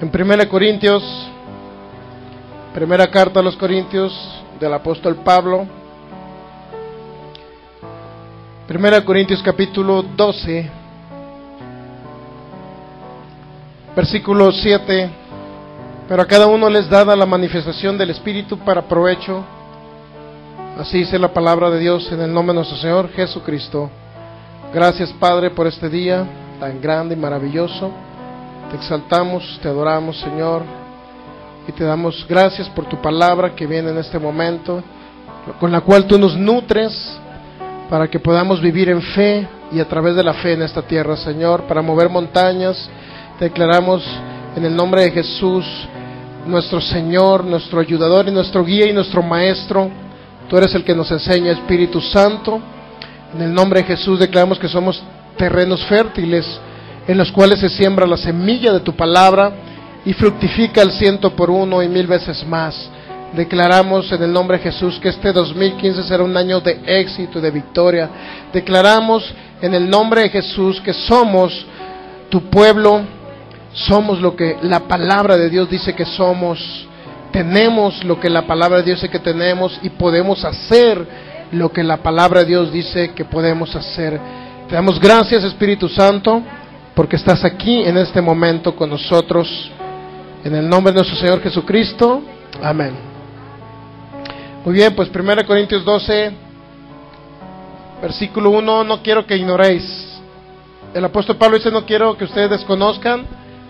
En 1 Corintios, primera carta a los Corintios del apóstol Pablo, 1 Corintios capítulo 12, versículo 7. Pero a cada uno les dada la manifestación del Espíritu para provecho. Así dice la palabra de Dios en el nombre de nuestro Señor Jesucristo. Gracias, Padre, por este día tan grande y maravilloso. Te exaltamos, te adoramos, Señor, y te damos gracias por tu palabra que viene en este momento, con la cual tú nos nutres para que podamos vivir en fe y a través de la fe en esta tierra, Señor, para mover montañas. Te declaramos en el nombre de Jesús, nuestro Señor, nuestro ayudador y nuestro guía y nuestro maestro. Tú eres el que nos enseña, Espíritu Santo. En el nombre de Jesús declaramos que somos terrenos fértiles en los cuales se siembra la semilla de tu palabra y fructifica al 100 por 1 y 1000 veces más. Declaramos en el nombre de Jesús que este 2015 será un año de éxito y de victoria. Declaramos en el nombre de Jesús que somos tu pueblo, somos lo que la palabra de Dios dice que somos, tenemos lo que la palabra de Dios dice que tenemos y podemos hacer lo que la palabra de Dios dice que podemos hacer. Te damos gracias, Espíritu Santo, porque estás aquí en este momento con nosotros, en el nombre de nuestro Señor Jesucristo, amén. Muy bien, pues 1 Corintios 12, versículo 1, no quiero que ignoréis. El apóstol Pablo dice, no quiero que ustedes desconozcan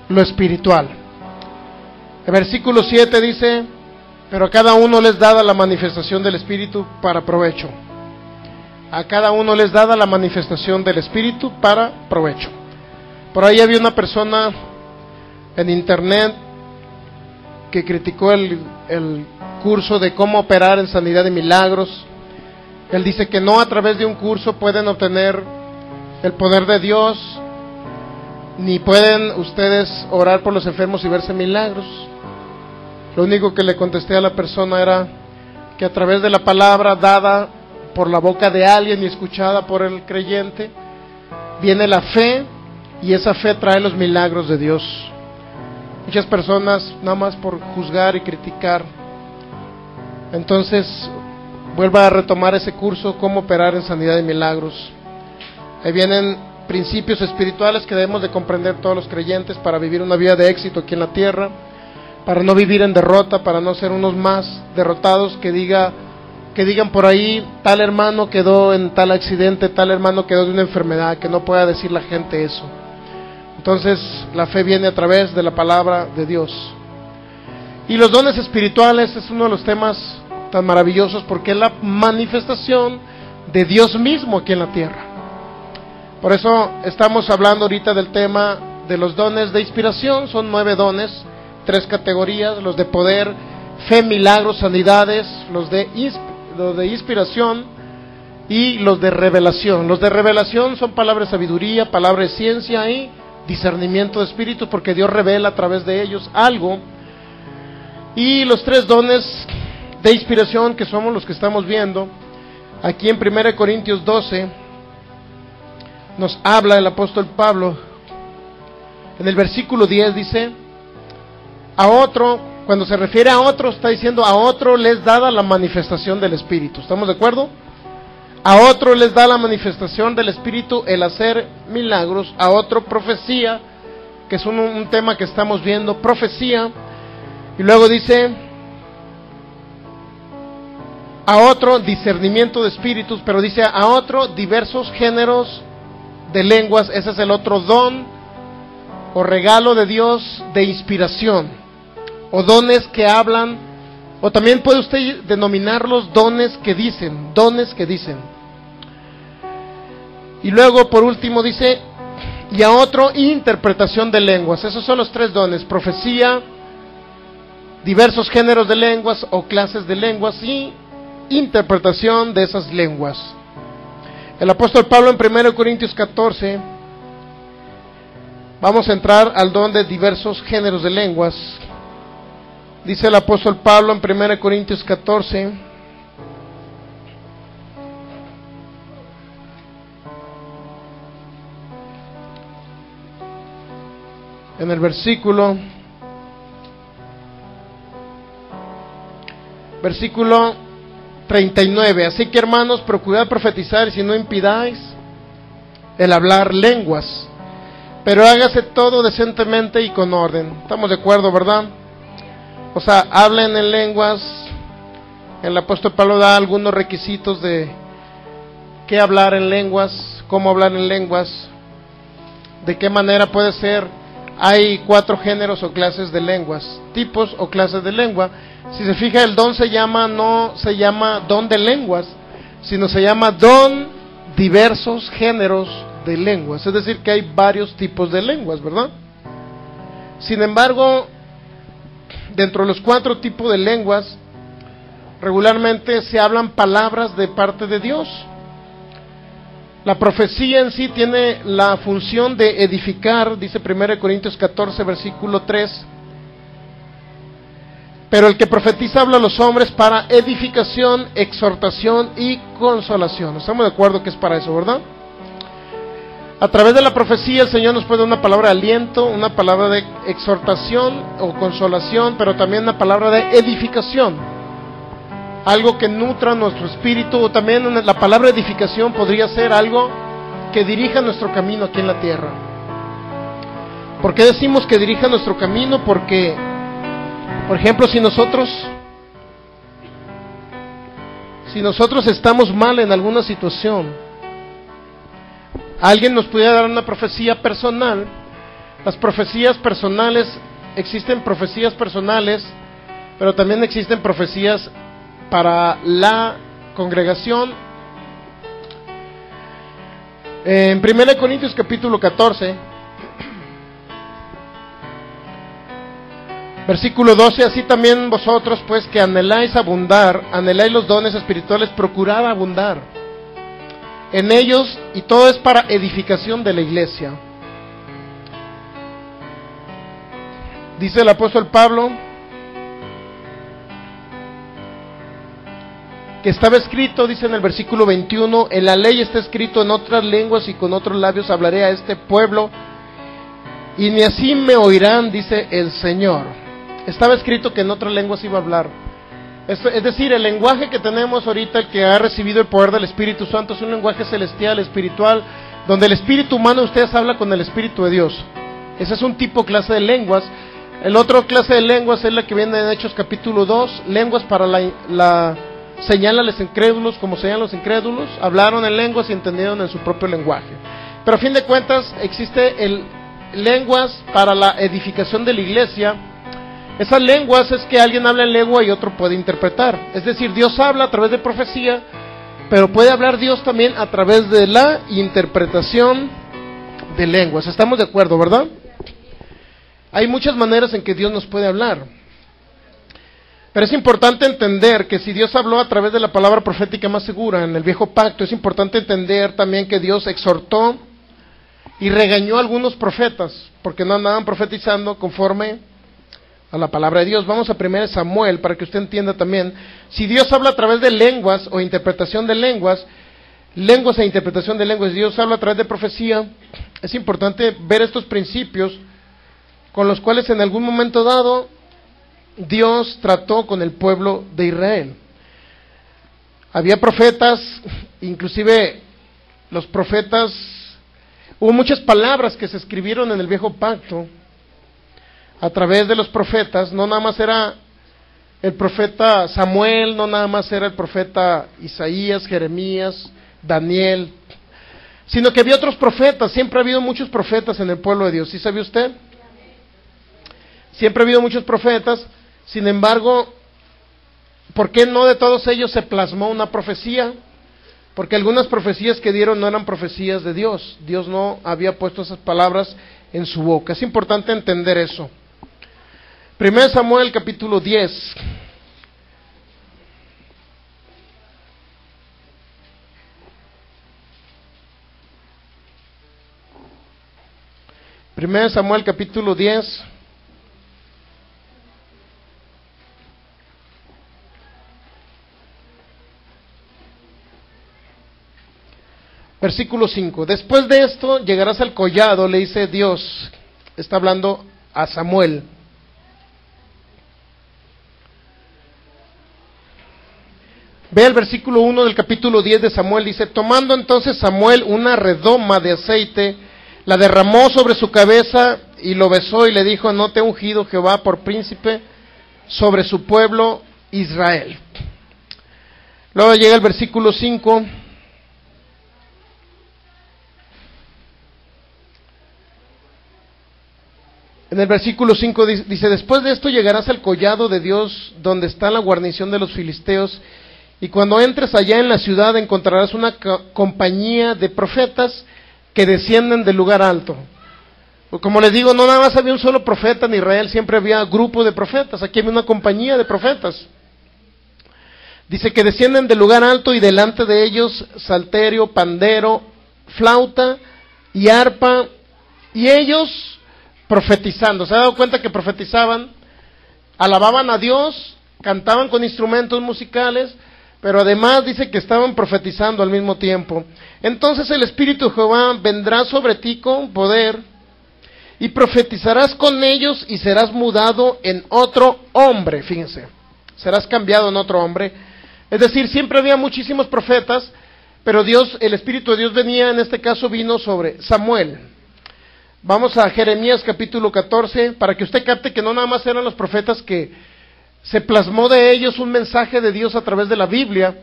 lo espiritual. El versículo 7 dice, pero a cada uno les dada la manifestación del Espíritu para provecho. A cada uno les dada la manifestación del Espíritu para provecho. Por ahí había una persona en internet que criticó el curso de cómo operar en sanidad de milagros. Él dice que no a través de un curso pueden obtener el poder de Dios, ni pueden ustedes orar por los enfermos y verse milagros. Lo único que le contesté a la persona era que a través de la palabra dada por la boca de alguien y escuchada por el creyente, viene la fe, y esa fe trae los milagros de Dios. Muchas personas nada más por juzgar y criticar. Entonces vuelva a retomar ese curso, cómo operar en sanidad de milagros. Ahí vienen principios espirituales que debemos de comprender todos los creyentes para vivir una vida de éxito aquí en la tierra, para no vivir en derrota, para no ser unos más derrotados que digan por ahí, tal hermano quedó en tal accidente, tal hermano quedó de una enfermedad, que no pueda decir la gente eso. Entonces la fe viene a través de la palabra de Dios. Y los dones espirituales es uno de los temas tan maravillosos porque es la manifestación de Dios mismo aquí en la tierra. Por eso estamos hablando ahorita del tema de los dones de inspiración. Son 9 dones, 3 categorías: los de poder, fe, milagros, sanidades, los de inspiración y los de revelación. Los de revelación son palabra de sabiduría, palabra de ciencia y discernimiento de espíritu, porque Dios revela a través de ellos algo. Y los 3 dones de inspiración, que somos los que estamos viendo aquí en 1 Corintios 12, nos habla el apóstol Pablo. En el versículo 10 dice, a otro, cuando se refiere a otro, está diciendo a otro les dada la manifestación del Espíritu. ¿Estamos de acuerdo? A otro les da la manifestación del Espíritu el hacer milagros. A otro profecía, que es un tema que estamos viendo, profecía. Y luego dice, a otro discernimiento de espíritus, pero dice a otro diversos géneros de lenguas. Ese es el otro don o regalo de Dios de inspiración, o dones que hablan, o también puede usted denominarlos dones que dicen, Y luego por último dice, y a otro interpretación de lenguas. Esos son los 3 dones: profecía, diversos géneros de lenguas o clases de lenguas y interpretación de esas lenguas. El apóstol Pablo en 1 Corintios 14, vamos a entrar al don de diversos géneros de lenguas. Dice el apóstol Pablo en 1 Corintios 14, en el versículo versículo 39. Así que, hermanos, procurad profetizar, y si no impidáis el hablar lenguas, pero hágase todo decentemente y con orden. Estamos de acuerdo, ¿verdad? O sea, hablen en lenguas. El apóstol Pablo da algunos requisitos de qué hablar en lenguas, cómo hablar en lenguas, de qué manera puede ser. Hay 4 géneros o clases de lenguas, tipos o clases de lengua. Si se fija, el don no se llama don de lenguas, sino se llama don diversos géneros de lenguas. Es decir, que hay varios tipos de lenguas, ¿verdad? Sin embargo, dentro de los 4 tipos de lenguas, regularmente se hablan palabras de parte de Dios. La profecía en sí tiene la función de edificar, dice 1 Corintios 14, versículo 3. Pero el que profetiza habla a los hombres para edificación, exhortación y consolación. Estamos de acuerdo que es para eso, ¿verdad? A través de la profecía el Señor nos puede dar una palabra de aliento, una palabra de exhortación o consolación, pero también una palabra de edificación. Algo que nutra nuestro espíritu, o también la palabra edificación podría ser algo que dirija nuestro camino aquí en la tierra. ¿Por qué decimos que dirija nuestro camino? Porque, por ejemplo, si nosotros estamos mal en alguna situación, alguien nos pudiera dar una profecía personal. Las profecías personales, existen profecías personales, pero también existen profecías para la congregación. En 1 Corintios capítulo 14, versículo 12, así también vosotros, pues, que anheláis abundar, anheláis los dones espirituales, procurad abundar en ellos, y todo es para edificación de la iglesia. Dice el apóstol Pablo que estaba escrito, dice en el versículo 21, en la ley está escrito, en otras lenguas y con otros labios hablaré a este pueblo, y ni así me oirán, dice el Señor. Estaba escrito que en otras lenguas iba a hablar. Es decir, el lenguaje que tenemos ahorita, el que ha recibido el poder del Espíritu Santo, es un lenguaje celestial, espiritual, donde el espíritu humano, ustedes hablan con el Espíritu de Dios. Ese es un tipo, clase de lenguas. El otro clase de lenguas es la que viene en Hechos capítulo 2, lenguas para la señala a los incrédulos, como señalan los incrédulos, hablaron en lenguas y entendieron en su propio lenguaje. Pero a fin de cuentas existe lenguas para la edificación de la iglesia. Esas lenguas es que alguien habla en lengua y otro puede interpretar. Es decir, Dios habla a través de profecía, pero puede hablar Dios también a través de la interpretación de lenguas. ¿Estamos de acuerdo, verdad? Hay muchas maneras en que Dios nos puede hablar. Pero es importante entender que si Dios habló a través de la palabra profética más segura en el viejo pacto, es importante entender también que Dios exhortó y regañó a algunos profetas porque no andaban profetizando conforme a la palabra de Dios. Vamos a 1 Samuel para que usted entienda también. Si Dios habla a través de lenguas o interpretación de lenguas e interpretación de lenguas, Dios habla a través de profecía, es importante ver estos principios con los cuales en algún momento dado Dios trató con el pueblo de Israel. Había profetas, inclusive los profetas, hubo muchas palabras que se escribieron en el viejo pacto a través de los profetas. No nada más era el profeta Samuel, no nada más era el profeta Isaías, Jeremías, Daniel, sino que había otros profetas. Siempre ha habido muchos profetas en el pueblo de Dios, ¿sí sabe usted? Siempre ha habido muchos profetas. Sin embargo, ¿por qué no de todos ellos se plasmó una profecía? Porque algunas profecías que dieron no eran profecías de Dios. Dios no había puesto esas palabras en su boca. Es importante entender eso. 1 Samuel capítulo 10. Primero Samuel capítulo 10. Versículo 5. Después de esto llegarás al collado, le dice Dios, está hablando a Samuel. Ve el versículo 1 del capítulo 10 de Samuel, dice: tomando entonces Samuel una redoma de aceite, la derramó sobre su cabeza y lo besó y le dijo: no te ha ungido Jehová por príncipe sobre su pueblo Israel. Luego llega el versículo 5. En el versículo 5 dice: después de esto llegarás al collado de Dios, donde está la guarnición de los filisteos, y cuando entres allá en la ciudad encontrarás una compañía de profetas que descienden del lugar alto. Como les digo, no nada más había un solo profeta en Israel, siempre había grupo de profetas. Aquí había una compañía de profetas. Dice que descienden del lugar alto y delante de ellos salterio, pandero, flauta y arpa, y ellos profetizando. ¿Se ha dado cuenta que profetizaban? Alababan a Dios, cantaban con instrumentos musicales, pero además dice que estaban profetizando al mismo tiempo. Entonces el Espíritu de Jehová vendrá sobre ti con poder, y profetizarás con ellos y serás mudado en otro hombre. Fíjense, serás cambiado en otro hombre. Es decir, siempre había muchísimos profetas, pero Dios, el Espíritu de Dios venía, en este caso vino sobre Samuel. Vamos a Jeremías capítulo 14, para que usted capte que no nada más eran los profetas que se plasmó de ellos un mensaje de Dios a través de la Biblia.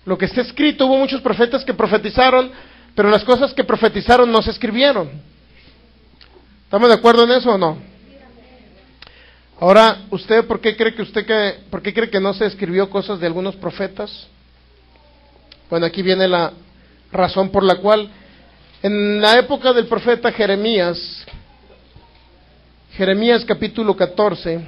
Lo que está escrito, hubo muchos profetas que profetizaron, pero las cosas que profetizaron no se escribieron. ¿Estamos de acuerdo en eso o no? Ahora, ¿usted por qué cree que no se escribió cosas de algunos profetas? Bueno, aquí viene la razón por la cual. En la época del profeta Jeremías capítulo 14,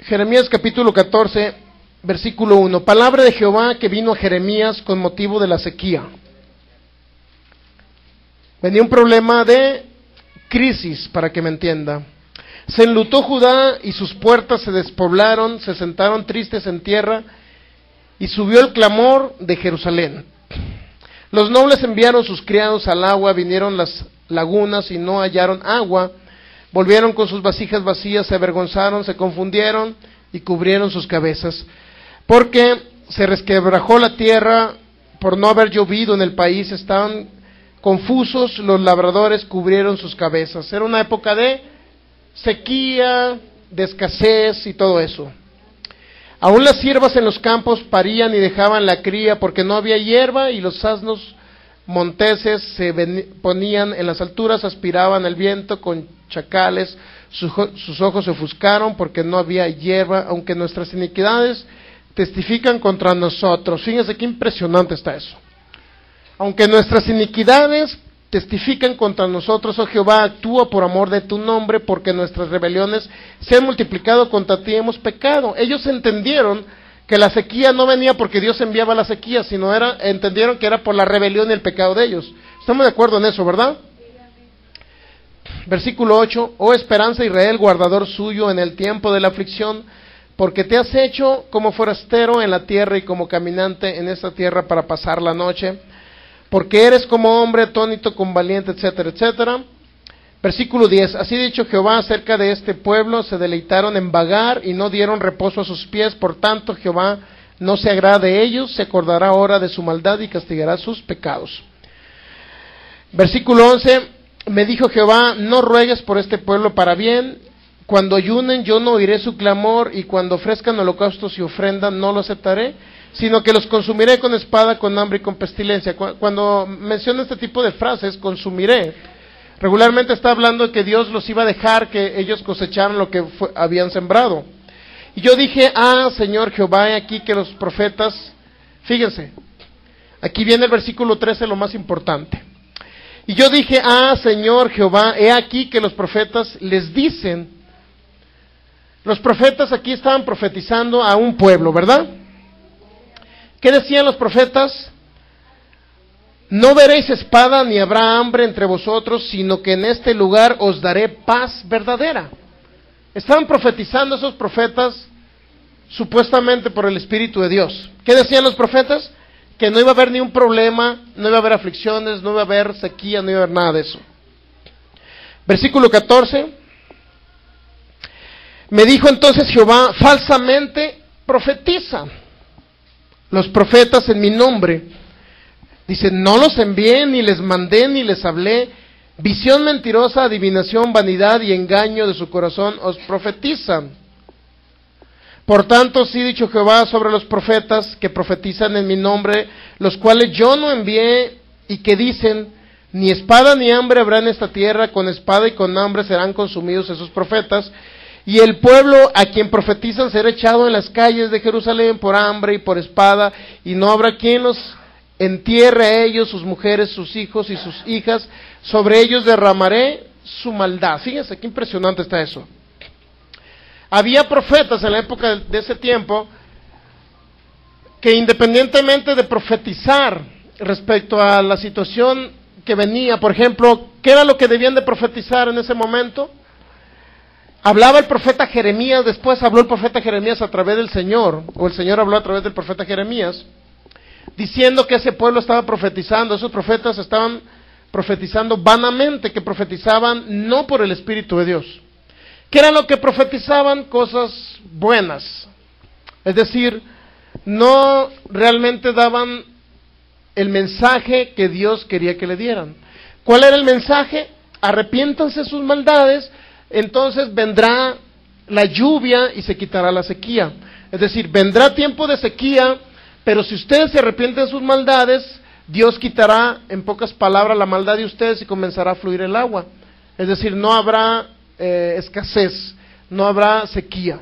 Jeremías capítulo 14, versículo 1. Palabra de Jehová que vino a Jeremías con motivo de la sequía. Venía un problema de crisis, para que me entienda. Se enlutó Judá y sus puertas se despoblaron, se sentaron tristes en tierra, y subió el clamor de Jerusalén. Los nobles enviaron sus criados al agua, vinieron las lagunas y no hallaron agua. Volvieron con sus vasijas vacías, se avergonzaron, se confundieron y cubrieron sus cabezas. Porque se resquebrajó la tierra por no haber llovido en el país, estaban confusos, los labradores cubrieron sus cabezas. Era una época de sequía, de escasez y todo eso. Aún las siervas en los campos parían y dejaban la cría porque no había hierba, y los asnos monteses se ponían en las alturas, aspiraban el viento con chacales, sus ojos se ofuscaron porque no había hierba, aunque nuestras iniquidades testifican contra nosotros. Fíjense qué impresionante está eso. Aunque nuestras iniquidades testifican contra nosotros, oh Jehová, actúa por amor de tu nombre, porque nuestras rebeliones se han multiplicado contra ti, hemos pecado. Ellos entendieron que la sequía no venía porque Dios enviaba la sequía, sino entendieron que era por la rebelión y el pecado de ellos. Estamos de acuerdo en eso, ¿verdad? Versículo 8, oh esperanza Israel, guardador suyo en el tiempo de la aflicción, porque te has hecho como forastero en la tierra y como caminante en esta tierra para pasar la noche, porque eres como hombre atónito, con valiente, etcétera, etcétera. Versículo 10, así dicho Jehová acerca de este pueblo, se deleitaron en vagar y no dieron reposo a sus pies, por tanto Jehová no se agrada de ellos, se acordará ahora de su maldad y castigará sus pecados. Versículo 11, me dijo Jehová, no ruegues por este pueblo para bien, cuando ayunen yo no oiré su clamor, y cuando ofrezcan holocaustos y ofrendas no lo aceptaré, sino que los consumiré con espada, con hambre y con pestilencia. Cuando menciona este tipo de frases, consumiré, regularmente está hablando de que Dios los iba a dejar que ellos cosecharan lo que habían sembrado. Y yo dije, Señor Jehová, he aquí que los profetas, fíjense, aquí viene el versículo 13, lo más importante. Y yo dije, Señor Jehová, he aquí que los profetas les dicen, los profetas aquí estaban profetizando a un pueblo, ¿verdad? ¿Qué decían los profetas? No veréis espada ni habrá hambre entre vosotros, sino que en este lugar os daré paz verdadera. Estaban profetizando esos profetas supuestamente por el Espíritu de Dios. ¿Qué decían los profetas? Que no iba a haber ni un problema, no iba a haber aflicciones, no iba a haber sequía, no iba a haber nada de eso. Versículo 14. Me dijo entonces Jehová, falsamente profetizan los profetas en mi nombre. Dice, no los envié, ni les mandé, ni les hablé. Visión mentirosa, adivinación, vanidad y engaño de su corazón os profetizan. Por tanto, sí dicho Jehová sobre los profetas que profetizan en mi nombre, los cuales yo no envié, y que dicen, ni espada ni hambre habrá en esta tierra, con espada y con hambre serán consumidos esos profetas, y el pueblo a quien profetizan será echado en las calles de Jerusalén por hambre y por espada, y no habrá quien los entierre a ellos, sus mujeres, sus hijos y sus hijas, sobre ellos derramaré su maldad. Fíjense qué impresionante está eso. Había profetas en la época de ese tiempo que, independientemente de profetizar respecto a la situación que venía, por ejemplo, ¿qué era lo que debían de profetizar en ese momento? Hablaba el profeta Jeremías, después habló el profeta Jeremías a través del Señor, o el Señor habló a través del profeta Jeremías, diciendo que ese pueblo estaba profetizando. Esos profetas estaban profetizando vanamente, que profetizaban no por el Espíritu de Dios. ¿Qué era lo que profetizaban? Cosas buenas. Es decir, no realmente daban el mensaje que Dios quería que le dieran. ¿Cuál era el mensaje? Arrepiéntanse sus maldades, entonces vendrá la lluvia y se quitará la sequía. Es decir, vendrá tiempo de sequía, pero si ustedes se arrepienten de sus maldades, Dios quitará, en pocas palabras, la maldad de ustedes y comenzará a fluir el agua. Es decir, no habrá escasez, no habrá sequía.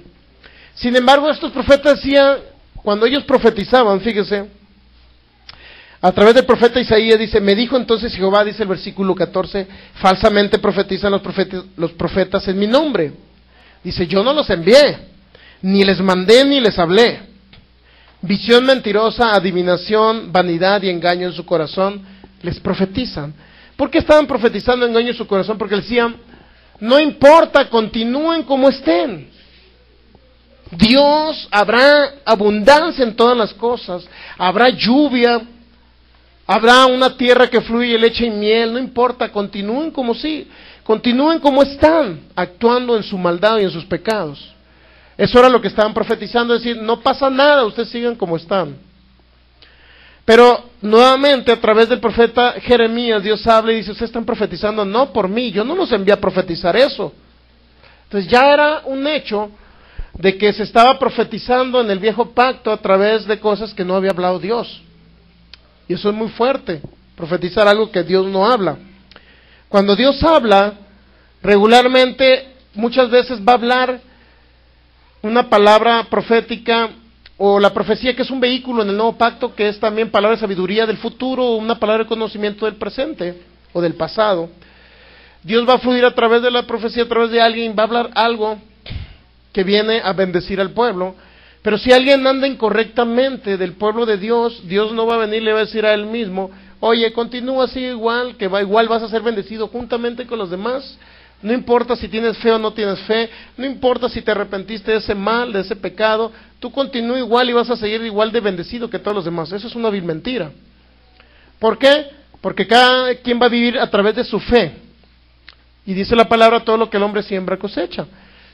Sin embargo, estos profetas decían, cuando ellos profetizaban, fíjese, a través del profeta Isaías dice, me dijo entonces Jehová, dice el versículo 14, falsamente profetizan los profetas en mi nombre. Dice, yo no los envié, ni les mandé, ni les hablé. Visión mentirosa, adivinación, vanidad y engaño en su corazón, les profetizan. ¿Por qué estaban profetizando engaño en su corazón? Porque decían, no importa, continúen como estén. Dios, habrá abundancia en todas las cosas, habrá lluvia, habrá una tierra que fluye leche y miel, no importa, continúen como sí, continúen como están, actuando en su maldad y en sus pecados. Eso era lo que estaban profetizando, es decir, no pasa nada, ustedes sigan como están. Pero nuevamente a través del profeta Jeremías, Dios habla y dice, ustedes están profetizando no por mí, yo no los envié a profetizar eso. Entonces ya era un hecho de que se estaba profetizando en el viejo pacto a través de cosas que no había hablado Dios. Y eso es muy fuerte, profetizar algo que Dios no habla. Cuando Dios habla, regularmente, muchas veces va a hablar una palabra profética, o la profecía, que es un vehículo en el nuevo pacto, que es también palabra de sabiduría del futuro, o una palabra de conocimiento del presente, o del pasado. Dios va a fluir a través de la profecía, a través de alguien, va a hablar algo que viene a bendecir al pueblo. Pero si alguien anda incorrectamente del pueblo de Dios, Dios no va a venir y le va a decir a él mismo, oye, continúa así igual, que igual vas a ser bendecido juntamente con los demás. No importa si tienes fe o no tienes fe, no importa si te arrepentiste de ese mal, de ese pecado, tú continúa igual y vas a seguir igual de bendecido que todos los demás. Eso es una vil mentira. ¿Por qué? Porque cada quien va a vivir a través de su fe. Y dice la palabra, todo lo que el hombre siembra cosecha.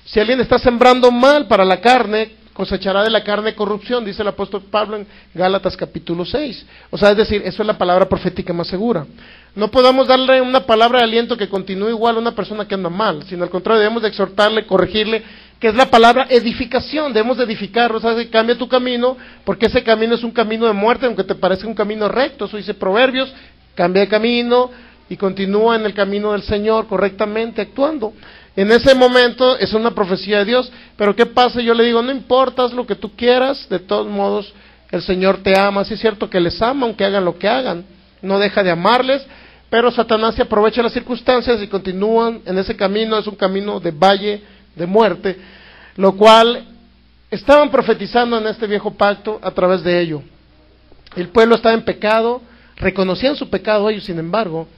Si alguien está sembrando mal para la carne, cosechará de la carne corrupción, dice el apóstol Pablo en Gálatas capítulo 6. O sea, es decir, eso es la palabra profética más segura. No podamos darle una palabra de aliento que continúe igual a una persona que anda mal, sino al contrario, debemos de exhortarle, corregirle, que es la palabra edificación. Debemos de edificarlo, o sea, que cambia tu camino, porque ese camino es un camino de muerte, aunque te parezca un camino recto. Eso dice Proverbios, cambia de camino y continúa en el camino del Señor correctamente, actuando. En ese momento es una profecía de Dios, pero ¿qué pasa? Yo le digo, no importa, haz lo que tú quieras, de todos modos el Señor te ama. Sí es cierto que les ama, aunque hagan lo que hagan, no deja de amarles, pero Satanás se aprovecha de las circunstancias y continúan en ese camino. Es un camino de valle, de muerte, lo cual estaban profetizando en este viejo pacto a través de ello. El pueblo estaba en pecado, reconocían su pecado ellos, sin embargo,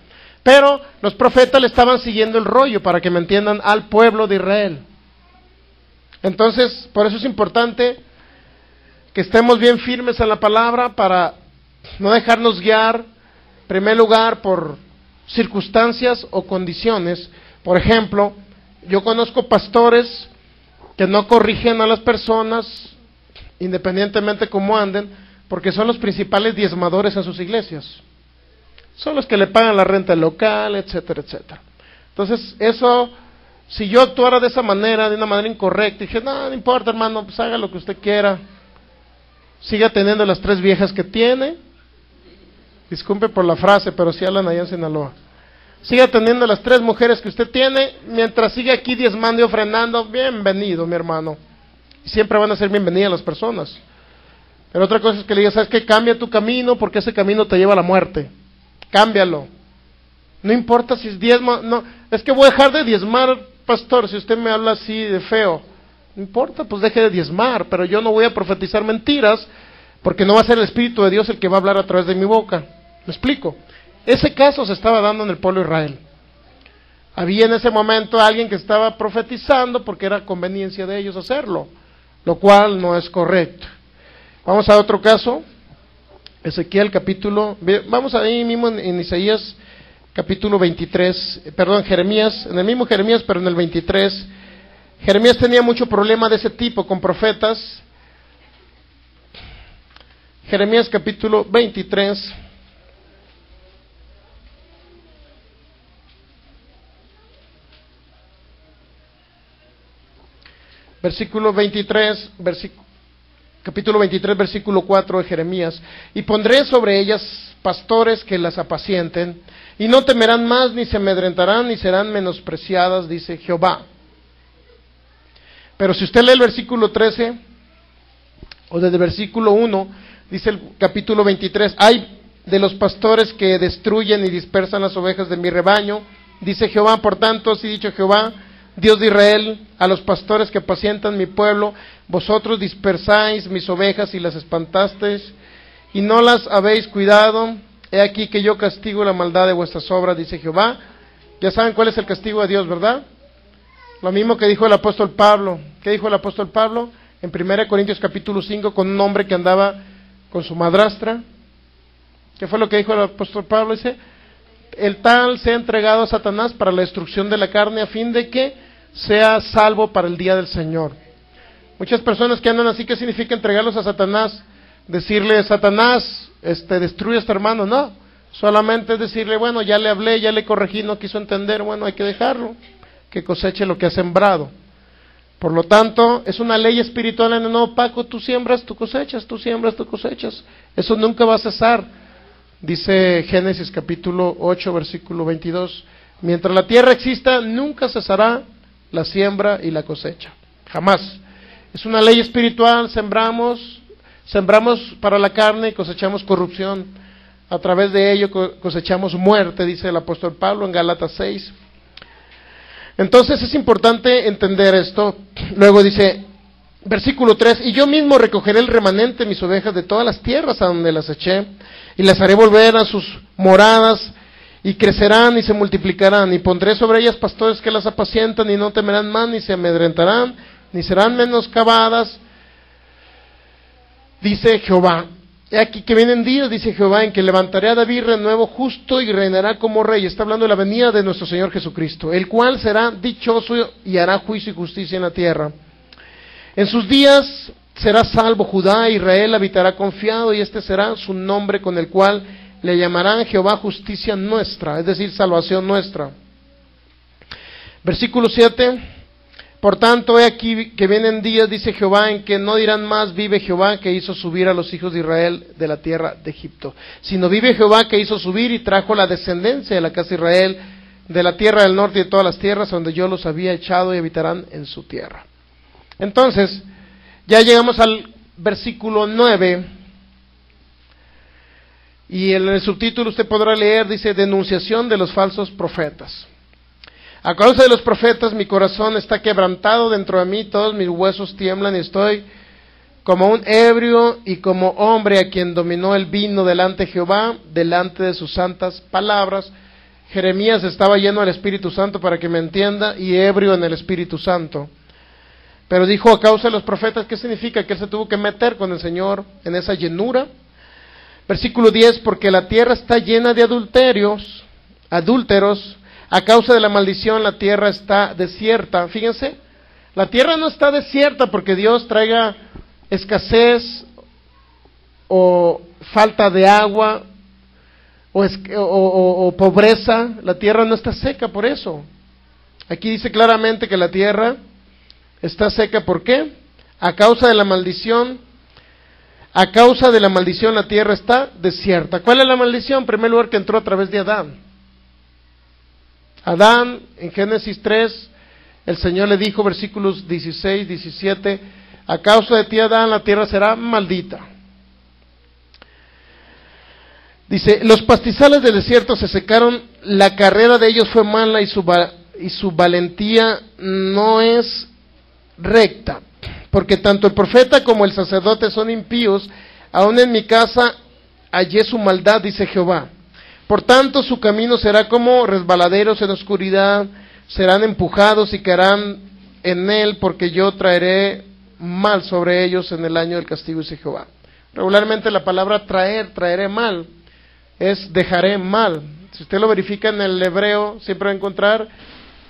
pero los profetas le estaban siguiendo el rollo, para que me entiendan, al pueblo de Israel. Entonces, por eso es importante que estemos bien firmes en la palabra, para no dejarnos guiar, en primer lugar, por circunstancias o condiciones, Por ejemplo, yo conozco pastores que no corrigen a las personas, independientemente cómo anden, porque son los principales diezmadores en sus iglesias. Son los que le pagan la renta local, etcétera, etcétera. Entonces, eso, si yo actuara de esa manera, de una manera incorrecta, dije, no importa, hermano, pues haga lo que usted quiera. Siga teniendo las 3 viejas que tiene. Disculpe por la frase, pero sí hablan allá en Sinaloa. Siga teniendo las 3 mujeres que usted tiene, mientras siga aquí diezmando y ofrendando, bienvenido, mi hermano. Y siempre van a ser bienvenidas las personas. Pero otra cosa es que le digas, ¿sabes qué? Cambia tu camino, porque ese camino te lleva a la muerte. Cámbialo. No importa si es diezmo, no, es que voy a dejar de diezmar, pastor, si usted me habla así de feo. No importa, pues deje de diezmar, pero yo no voy a profetizar mentiras, porque no va a ser el Espíritu de Dios el que va a hablar a través de mi boca. ¿Me explico? Ese caso se estaba dando en el pueblo de Israel. Había en ese momento alguien que estaba profetizando porque era conveniencia de ellos hacerlo, lo cual no es correcto. Vamos a otro caso, Ezequiel capítulo, vamos ahí mismo en Isaías capítulo 23, perdón, Jeremías, en el mismo Jeremías, pero en el 23. Jeremías tenía mucho problema de ese tipo con profetas. Jeremías capítulo 23. Versículo 23, capítulo 23, versículo 4 de Jeremías. Y pondré sobre ellas pastores que las apacienten, y no temerán más, ni se amedrentarán, ni serán menospreciadas, dice Jehová. Pero si usted lee el versículo 13, o desde el versículo 1, dice el capítulo 23, hay de los pastores que destruyen y dispersan las ovejas de mi rebaño, dice Jehová. Por tanto, así dicho Jehová, Dios de Israel, a los pastores que apacientan mi pueblo, vosotros dispersáis mis ovejas y las espantasteis, y no las habéis cuidado. He aquí que yo castigo la maldad de vuestras obras, dice Jehová. Ya saben cuál es el castigo de Dios, ¿verdad? Lo mismo que dijo el apóstol Pablo. ¿Qué dijo el apóstol Pablo? En 1 Corintios capítulo 5, con un hombre que andaba con su madrastra. ¿Qué fue lo que dijo el apóstol Pablo? Dice, el tal sea entregado a Satanás para la destrucción de la carne, a fin de que sea salvo para el día del Señor. Muchas personas que andan así, ¿qué significa entregarlos a Satanás? Decirle, Satanás, destruye a este hermano. No, solamente es decirle, bueno, ya le hablé, ya le corregí, no quiso entender, bueno, hay que dejarlo, que coseche lo que ha sembrado. Por lo tanto, es una ley espiritual en el nuevo pacto: tú siembras, tú cosechas, tú siembras, tú cosechas. Eso nunca va a cesar. Dice Génesis capítulo 8, versículo 22, mientras la tierra exista, nunca cesará la siembra y la cosecha. Jamás. Es una ley espiritual, sembramos para la carne y cosechamos corrupción. A través de ello cosechamos muerte, dice el apóstol Pablo en Gálatas 6. Entonces es importante entender esto. Luego dice, versículo 3, y yo mismo recogeré el remanente de mis ovejas de todas las tierras a donde las eché, y las haré volver a sus moradas, y crecerán y se multiplicarán, y pondré sobre ellas pastores que las apacientan, y no temerán más, ni se amedrentarán, ni serán menoscabadas, dice Jehová. He aquí que vienen días, dice Jehová, en que levantaré a David renuevo justo y reinará como rey. Está hablando de la venida de nuestro Señor Jesucristo, el cual será dichoso y hará juicio y justicia en la tierra. En sus días será salvo Judá, Israel habitará confiado, y este será su nombre con el cual le llamarán Jehová justicia nuestra, es decir, salvación nuestra. Versículo 7, por tanto, he aquí que vienen días, dice Jehová, en que no dirán más, vive Jehová que hizo subir a los hijos de Israel de la tierra de Egipto, sino vive Jehová que hizo subir y trajo la descendencia de la casa de Israel de la tierra del norte y de todas las tierras donde yo los había echado, y habitarán en su tierra. Entonces, ya llegamos al versículo 9, y en el subtítulo usted podrá leer, dice, denunciación de los falsos profetas. A causa de los profetas mi corazón está quebrantado dentro de mí, todos mis huesos tiemblan, y estoy como un ebrio y como hombre a quien dominó el vino delante de Jehová, delante de sus santas palabras. Jeremías estaba lleno del Espíritu Santo, para que me entienda, y ebrio en el Espíritu Santo. Pero dijo, a causa de los profetas, ¿qué significa? Que él se tuvo que meter con el Señor en esa llenura. Versículo 10, porque la tierra está llena de adúlteros, A causa de la maldición la tierra está desierta. Fíjense, la tierra no está desierta porque Dios traiga escasez o falta de agua o pobreza. La tierra no está seca por eso. Aquí dice claramente que la tierra está seca. ¿Por qué? A causa de la maldición. A causa de la maldición la tierra está desierta. ¿Cuál es la maldición? En primer lugar, que entró a través de Adán. Adán, en Génesis 3, el Señor le dijo, versículos 16, 17, a causa de ti, Adán, la tierra será maldita. Dice, los pastizales del desierto se secaron, la carrera de ellos fue mala y su valentía no es recta. Porque tanto el profeta como el sacerdote son impíos, aun en mi casa hallé su maldad, dice Jehová. Por tanto, su camino será como resbaladeros en oscuridad, serán empujados y caerán en él, porque yo traeré mal sobre ellos en el año del castigo, dice Jehová. Regularmente la palabra traeré mal, es dejaré mal. Si usted lo verifica en el hebreo, siempre va a encontrar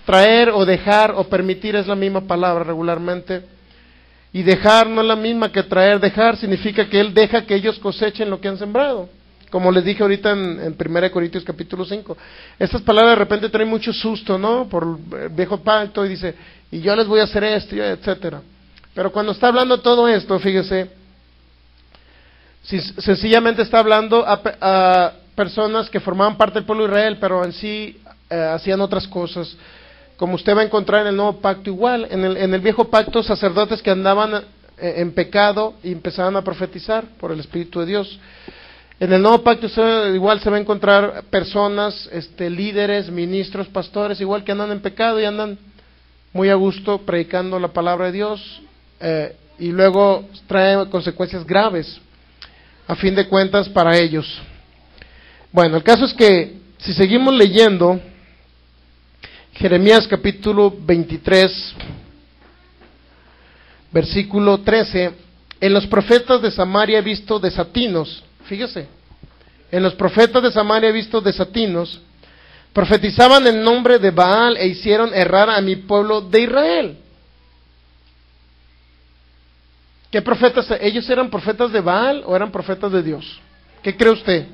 traer o dejar o permitir, es la misma palabra regularmente. Y dejar no es la misma que traer. Dejar significa que Él deja que ellos cosechen lo que han sembrado. Como les dije ahorita en 1 Corintios capítulo 5. Estas palabras de repente traen mucho susto, ¿no? Por el viejo pacto y dice, y yo les voy a hacer esto, etcétera. Pero cuando está hablando todo esto, fíjese, sencillamente está hablando a personas que formaban parte del pueblo de Israel, pero en sí hacían otras cosas. Como usted va a encontrar en el nuevo pacto igual, en el viejo pacto, sacerdotes que andaban en pecado y empezaban a profetizar por el Espíritu de Dios. En el nuevo pacto igual se va a encontrar personas, líderes, ministros, pastores, igual que andan en pecado y andan muy a gusto predicando la palabra de Dios, y luego trae consecuencias graves, a fin de cuentas, para ellos. Bueno, el caso es que, si seguimos leyendo, Jeremías capítulo 23, versículo 13, en los profetas de Samaria he visto desatinos. Fíjese, en los profetas de Samaria he visto desatinos, profetizaban en nombre de Baal e hicieron errar a mi pueblo de Israel. ¿Qué profetas? ¿Ellos eran profetas de Baal o eran profetas de Dios? ¿Qué cree usted?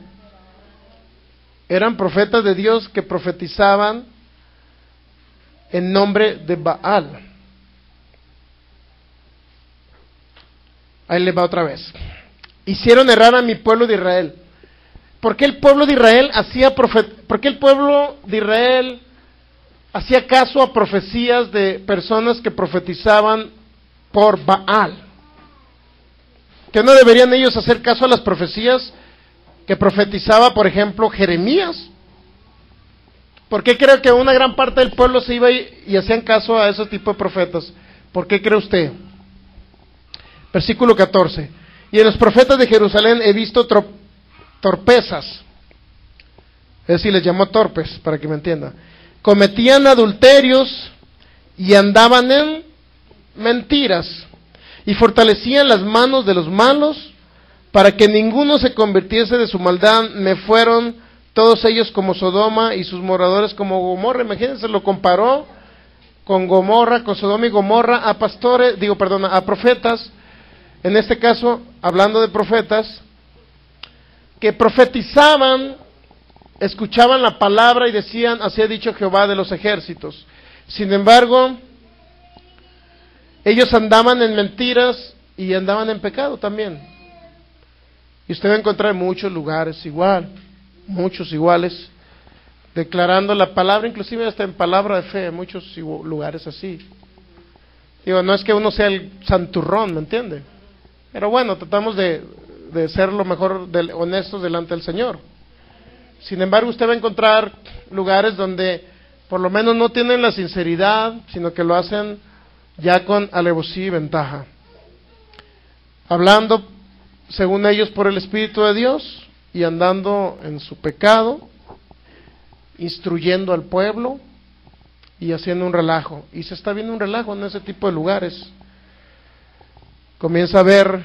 Eran profetas de Dios que profetizaban en nombre de Baal. Ahí le va otra vez. Hicieron errar a mi pueblo de Israel. ¿Por qué el pueblo de Israel hacía caso a profecías de personas que profetizaban por Baal? ¿Que no deberían ellos hacer caso a las profecías que profetizaba, por ejemplo, Jeremías? ¿Por qué creo que una gran parte del pueblo se iba y hacían caso a ese tipo de profetas? ¿Por qué cree usted? Versículo 14. Y en los profetas de Jerusalén he visto torpezas. Es decir, les llamó torpes, para que me entienda. Cometían adulterios y andaban en mentiras. Y fortalecían las manos de los malos para que ninguno se convirtiese de su maldad. Me fueron todos ellos como Sodoma y sus moradores como Gomorra. Imagínense, lo comparó con Gomorra, con Sodoma y Gomorra, a profetas. En este caso, hablando de profetas, que profetizaban, escuchaban la palabra y decían, así ha dicho Jehová de los ejércitos. Sin embargo, ellos andaban en mentiras y andaban en pecado también. Y usted va a encontrar muchos lugares igual, muchos iguales, declarando la palabra, inclusive hasta en palabra de fe, muchos lugares así. Digo, no es que uno sea el santurrón, ¿me entiende? Pero bueno, tratamos de ser lo mejor honestos delante del Señor. Sin embargo, usted va a encontrar lugares donde por lo menos no tienen la sinceridad, sino que lo hacen ya con alevosía y ventaja. Hablando, según ellos, por el Espíritu de Dios y andando en su pecado, instruyendo al pueblo y haciendo un relajo. Y se está viendo un relajo en ese tipo de lugares. Comienza a haber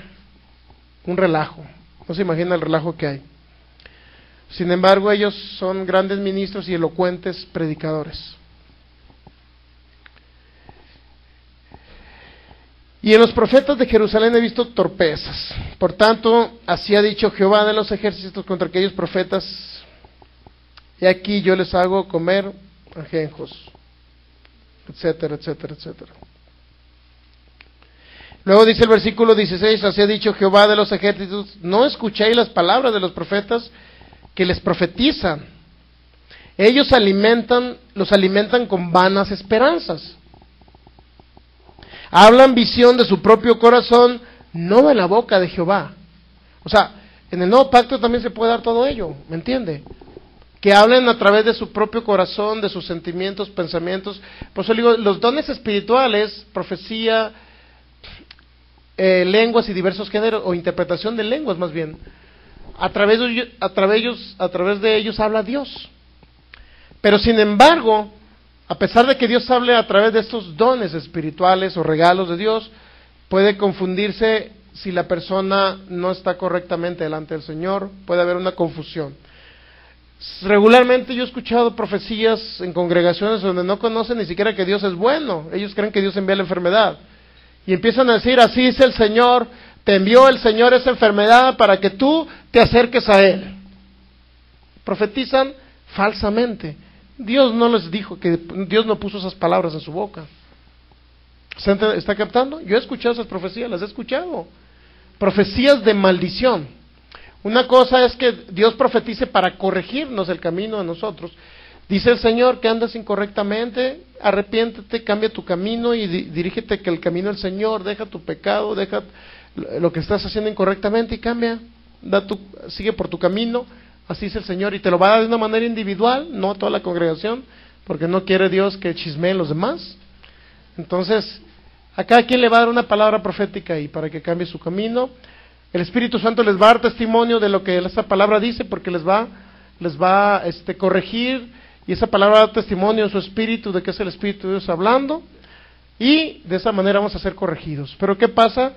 un relajo. No se imagina el relajo que hay. Sin embargo, ellos son grandes ministros y elocuentes predicadores. Y en los profetas de Jerusalén he visto torpezas. Por tanto, así ha dicho Jehová de los ejércitos contra aquellos profetas: y aquí yo les hago comer ajenjos, etcétera, etcétera, etcétera. Luego dice el versículo 16: así ha dicho Jehová de los ejércitos, no escuchéis las palabras de los profetas que les profetizan. Ellos los alimentan con vanas esperanzas. Hablan visión de su propio corazón, no de la boca de Jehová. O sea, en el nuevo pacto también se puede dar todo ello, ¿me entiende? Que hablen a través de su propio corazón, de sus sentimientos, pensamientos. Por eso digo, los dones espirituales, profecía, lenguas y diversos géneros, o interpretación de lenguas más bien, a través de ellos habla Dios. Pero sin embargo, a pesar de que Dios hable a través de estos dones espirituales o regalos de Dios, puede confundirse si la persona no está correctamente delante del Señor, puede haber una confusión. Regularmente yo he escuchado profecías en congregaciones donde no conocen ni siquiera que Dios es bueno, ellos creen que Dios envía la enfermedad, y empiezan a decir: así dice el Señor, te envió el Señor esa enfermedad para que tú te acerques a Él. Profetizan falsamente. Dios no les dijo, que Dios no puso esas palabras en su boca. ¿Se está captando? Yo he escuchado esas profecías, las he escuchado. Profecías de maldición. Una cosa es que Dios profetice para corregirnos el camino a nosotros. Dice el Señor que andas incorrectamente, arrepiéntete, cambia tu camino y dirígete que el camino del Señor, deja tu pecado, deja lo que estás haciendo incorrectamente y cambia, sigue por tu camino. Así dice el Señor, y te lo va a dar de una manera individual, no a toda la congregación, porque no quiere Dios que chismeen los demás. Entonces, a cada quien le va a dar una palabra profética ahí para que cambie su camino. El Espíritu Santo les va a dar testimonio de lo que esa palabra dice, porque les va a corregir, y esa palabra da testimonio en su espíritu de que es el Espíritu de Dios hablando, y de esa manera vamos a ser corregidos. Pero ¿qué pasa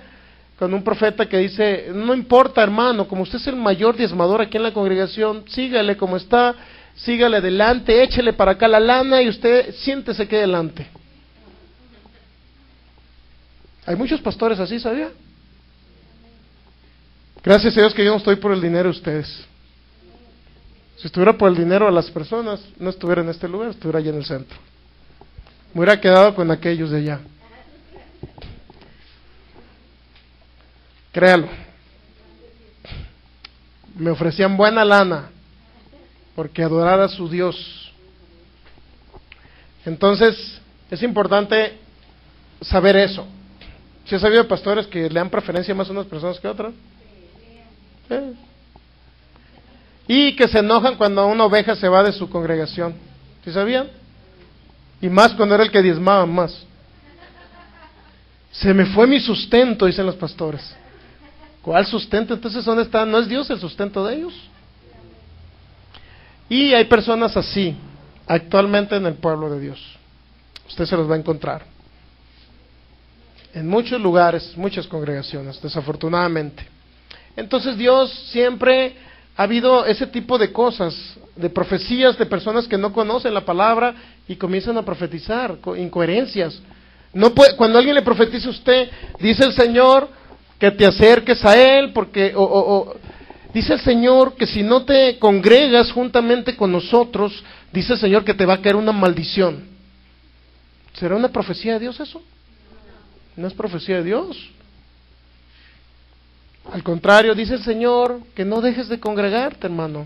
con un profeta que dice: no importa, hermano, como usted es el mayor diezmador aquí en la congregación, sígale como está, sígale adelante, échele para acá la lana y usted siéntese aquí adelante? Hay muchos pastores así, ¿sabía? Gracias a Dios que yo no estoy por el dinero de ustedes. Si estuviera por el dinero de las personas, no estuviera en este lugar, estuviera allá en el centro. Me hubiera quedado con aquellos de allá. Créalo. Me ofrecían buena lana porque adorara a su Dios. Entonces, es importante saber eso. ¿Sí has sabido, pastores, que le dan preferencia más a unas personas que a otras? Y que se enojan cuando una oveja se va de su congregación. ¿Sí sabían? Y más cuando era el que diezmaba más. Se me fue mi sustento, dicen los pastores. ¿Cuál sustento? Entonces, ¿dónde está? ¿No es Dios el sustento de ellos? Y hay personas así actualmente en el pueblo de Dios. Usted se los va a encontrar en muchos lugares, muchas congregaciones, desafortunadamente. Entonces Dios siempre ha habido ese tipo de cosas, de profecías de personas que no conocen la palabra y comienzan a profetizar, incoherencias. No puede, cuando alguien le profetiza a usted, dice el Señor que te acerques a Él, porque dice el Señor que si no te congregas juntamente con nosotros, dice el Señor que te va a caer una maldición. ¿Será una profecía de Dios eso? No es profecía de Dios. Al contrario, dice el Señor que no dejes de congregarte, hermano.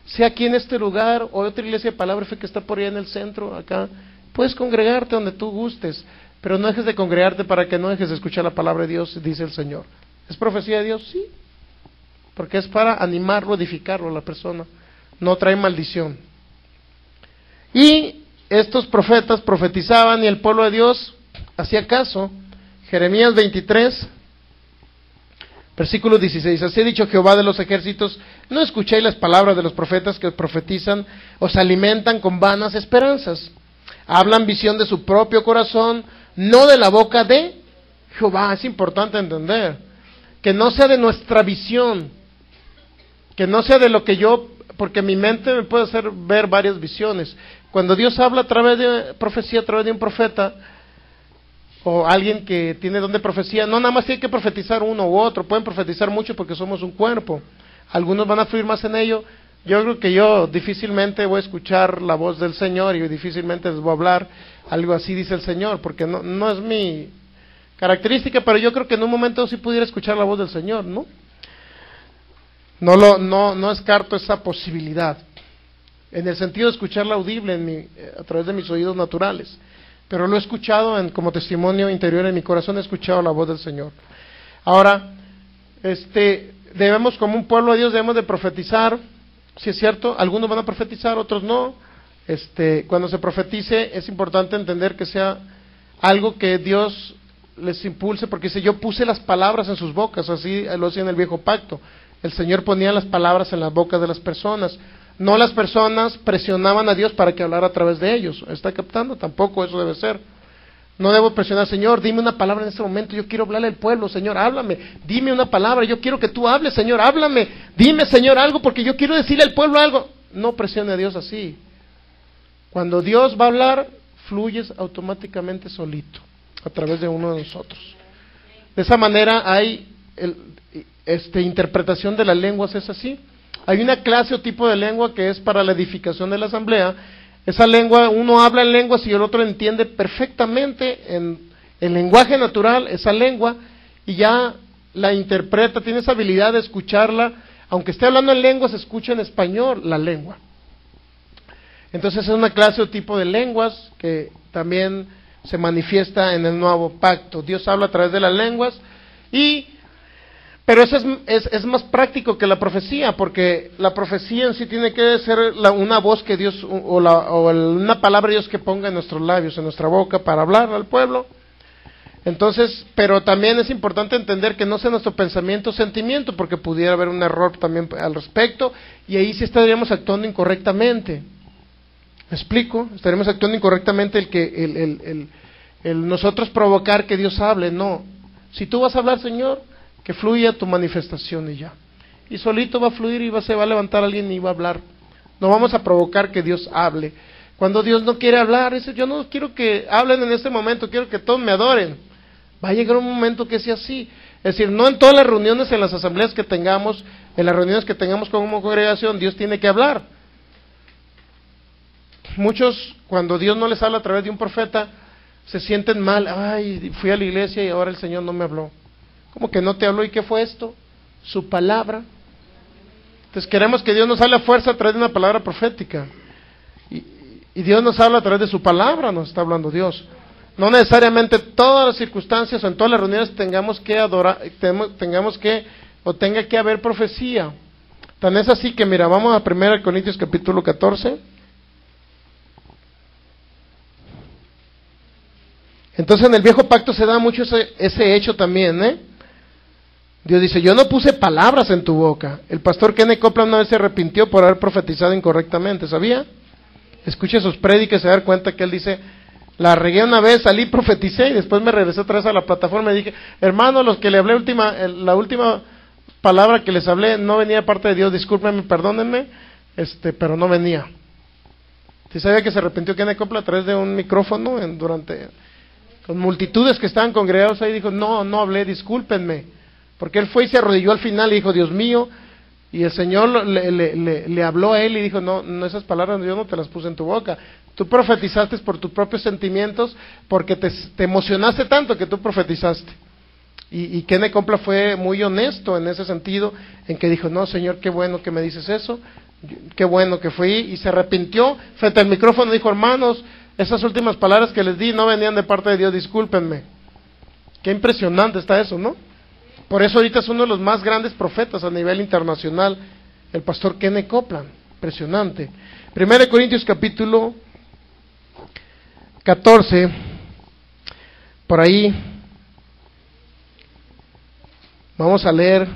Sea aquí en este lugar o otra iglesia de Palabra y Fe que está por allá en el centro, acá. Puedes congregarte donde tú gustes, pero no dejes de congregarte para que no dejes de escuchar la palabra de Dios, dice el Señor. ¿Es profecía de Dios? Sí. Porque es para animarlo, edificarlo a la persona. No trae maldición. Y estos profetas profetizaban y el pueblo de Dios hacía caso. Jeremías 23, versículo 16. Así ha dicho Jehová de los ejércitos: no escuchéis las palabras de los profetas que os profetizan, os alimentan con vanas esperanzas. Hablan visión de su propio corazón, no de la boca de Jehová. Es importante entender que no sea de nuestra visión, que no sea de lo que yo porque mi mente me puede hacer ver varias visiones. Cuando Dios habla a través de profecía, a través de un profeta, o alguien que tiene don de profecía, no nada más tiene que profetizar uno u otro, pueden profetizar mucho porque somos un cuerpo. Algunos van a fluir más en ello. Yo creo que yo difícilmente voy a escuchar la voz del Señor y difícilmente les voy a hablar algo así dice el Señor, porque no es mi característica, pero yo creo que en un momento sí pudiera escuchar la voz del Señor, ¿no? No descarto esa posibilidad, en el sentido de escucharla audible a través de mis oídos naturales, pero lo he escuchado como testimonio interior en mi corazón, he escuchado la voz del Señor. Ahora, debemos, como un pueblo de Dios, debemos de profetizar, si es cierto, algunos van a profetizar, otros no. Cuando se profetice es importante entender que sea algo que Dios les impulse, porque dice, yo puse las palabras en sus bocas, así lo hacía en el viejo pacto. El Señor ponía las palabras en las bocas de las personas, no las personas presionaban a Dios para que hablara a través de ellos. ¿Está captando? Tampoco eso debe ser. No debo presionar, Señor, dime una palabra en este momento, yo quiero hablarle al pueblo, Señor, háblame, dime una palabra, yo quiero que tú hables, Señor, háblame, dime, Señor, algo, porque yo quiero decirle al pueblo algo. No presione a Dios así. Cuando Dios va a hablar, fluyes automáticamente solito, a través de uno de nosotros. De esa manera hay interpretación de las lenguas, es así. Hay una clase o tipo de lengua que es para la edificación de la asamblea. Esa lengua, uno habla en lenguas y el otro entiende perfectamente en lenguaje natural esa lengua y ya la interpreta, tiene esa habilidad de escucharla, aunque esté hablando en lenguas, escucha en español la lengua. Entonces es una clase o tipo de lenguas que también se manifiesta en el nuevo pacto. Dios habla a través de las lenguas, pero eso es más práctico que la profecía, porque la profecía en sí tiene que ser una voz que Dios, una palabra de Dios que ponga en nuestros labios, en nuestra boca, para hablar al pueblo. Entonces, pero también es importante entender que no sea nuestro pensamiento o sentimiento, porque pudiera haber un error también al respecto, y ahí sí estaríamos actuando incorrectamente. ¿Me explico? Estaríamos actuando incorrectamente el nosotros provocar que Dios hable. No, si tú vas a hablar, Señor, que fluya tu manifestación y ya. Y solito va a fluir y se va a levantar alguien y va a hablar. No vamos a provocar que Dios hable. Cuando Dios no quiere hablar, dice, yo no quiero que hablen en este momento, quiero que todos me adoren. Va a llegar un momento que sea así. Es decir, no en todas las reuniones, en las asambleas que tengamos, en las reuniones que tengamos como congregación, Dios tiene que hablar. Muchos, cuando Dios no les habla a través de un profeta, se sienten mal. Ay, fui a la iglesia y ahora el Señor no me habló. ¿Cómo que no te habló? ¿Y qué fue esto? Su palabra. Entonces queremos que Dios nos hable a fuerza a través de una palabra profética. Y Dios nos habla a través de su palabra, nos está hablando Dios. No necesariamente todas las circunstancias o en todas las reuniones tengamos que adorar, tenga que haber profecía. Tan es así que mira, vamos a 1 Corintios capítulo 14. Entonces en el viejo pacto se da mucho ese hecho también, Dios dice, yo no puse palabras en tu boca. El pastor Kenneth Copeland una vez se arrepintió por haber profetizado incorrectamente, ¿sabía? Escuche sus prédicas y se da cuenta que él dice, la regué una vez, salí, profeticé y después me regresé otra vez a la plataforma y dije, hermano, los que le hablé la última palabra que les hablé no venía de parte de Dios, discúlpenme, perdónenme, pero no venía. ¿Sí sabía que se arrepintió Kenneth Copeland a través de un micrófono con multitudes que estaban congregados ahí? Dijo, no hablé, discúlpenme, porque él fue y se arrodilló al final y dijo, Dios mío, y el Señor le habló a él y dijo, no, esas palabras yo no te las puse en tu boca, tú profetizaste por tus propios sentimientos, porque te emocionaste tanto que tú profetizaste. Y Kenneth Copeland fue muy honesto en ese sentido, en que dijo, no, Señor, qué bueno que me dices eso, qué bueno que fui, y se arrepintió frente al micrófono, dijo, hermanos, esas últimas palabras que les di no venían de parte de Dios, discúlpenme. Qué impresionante está eso, ¿no? Por eso ahorita es uno de los más grandes profetas a nivel internacional, el pastor Kenneth Copeland, impresionante. 1 Corintios capítulo 14, por ahí, vamos a leer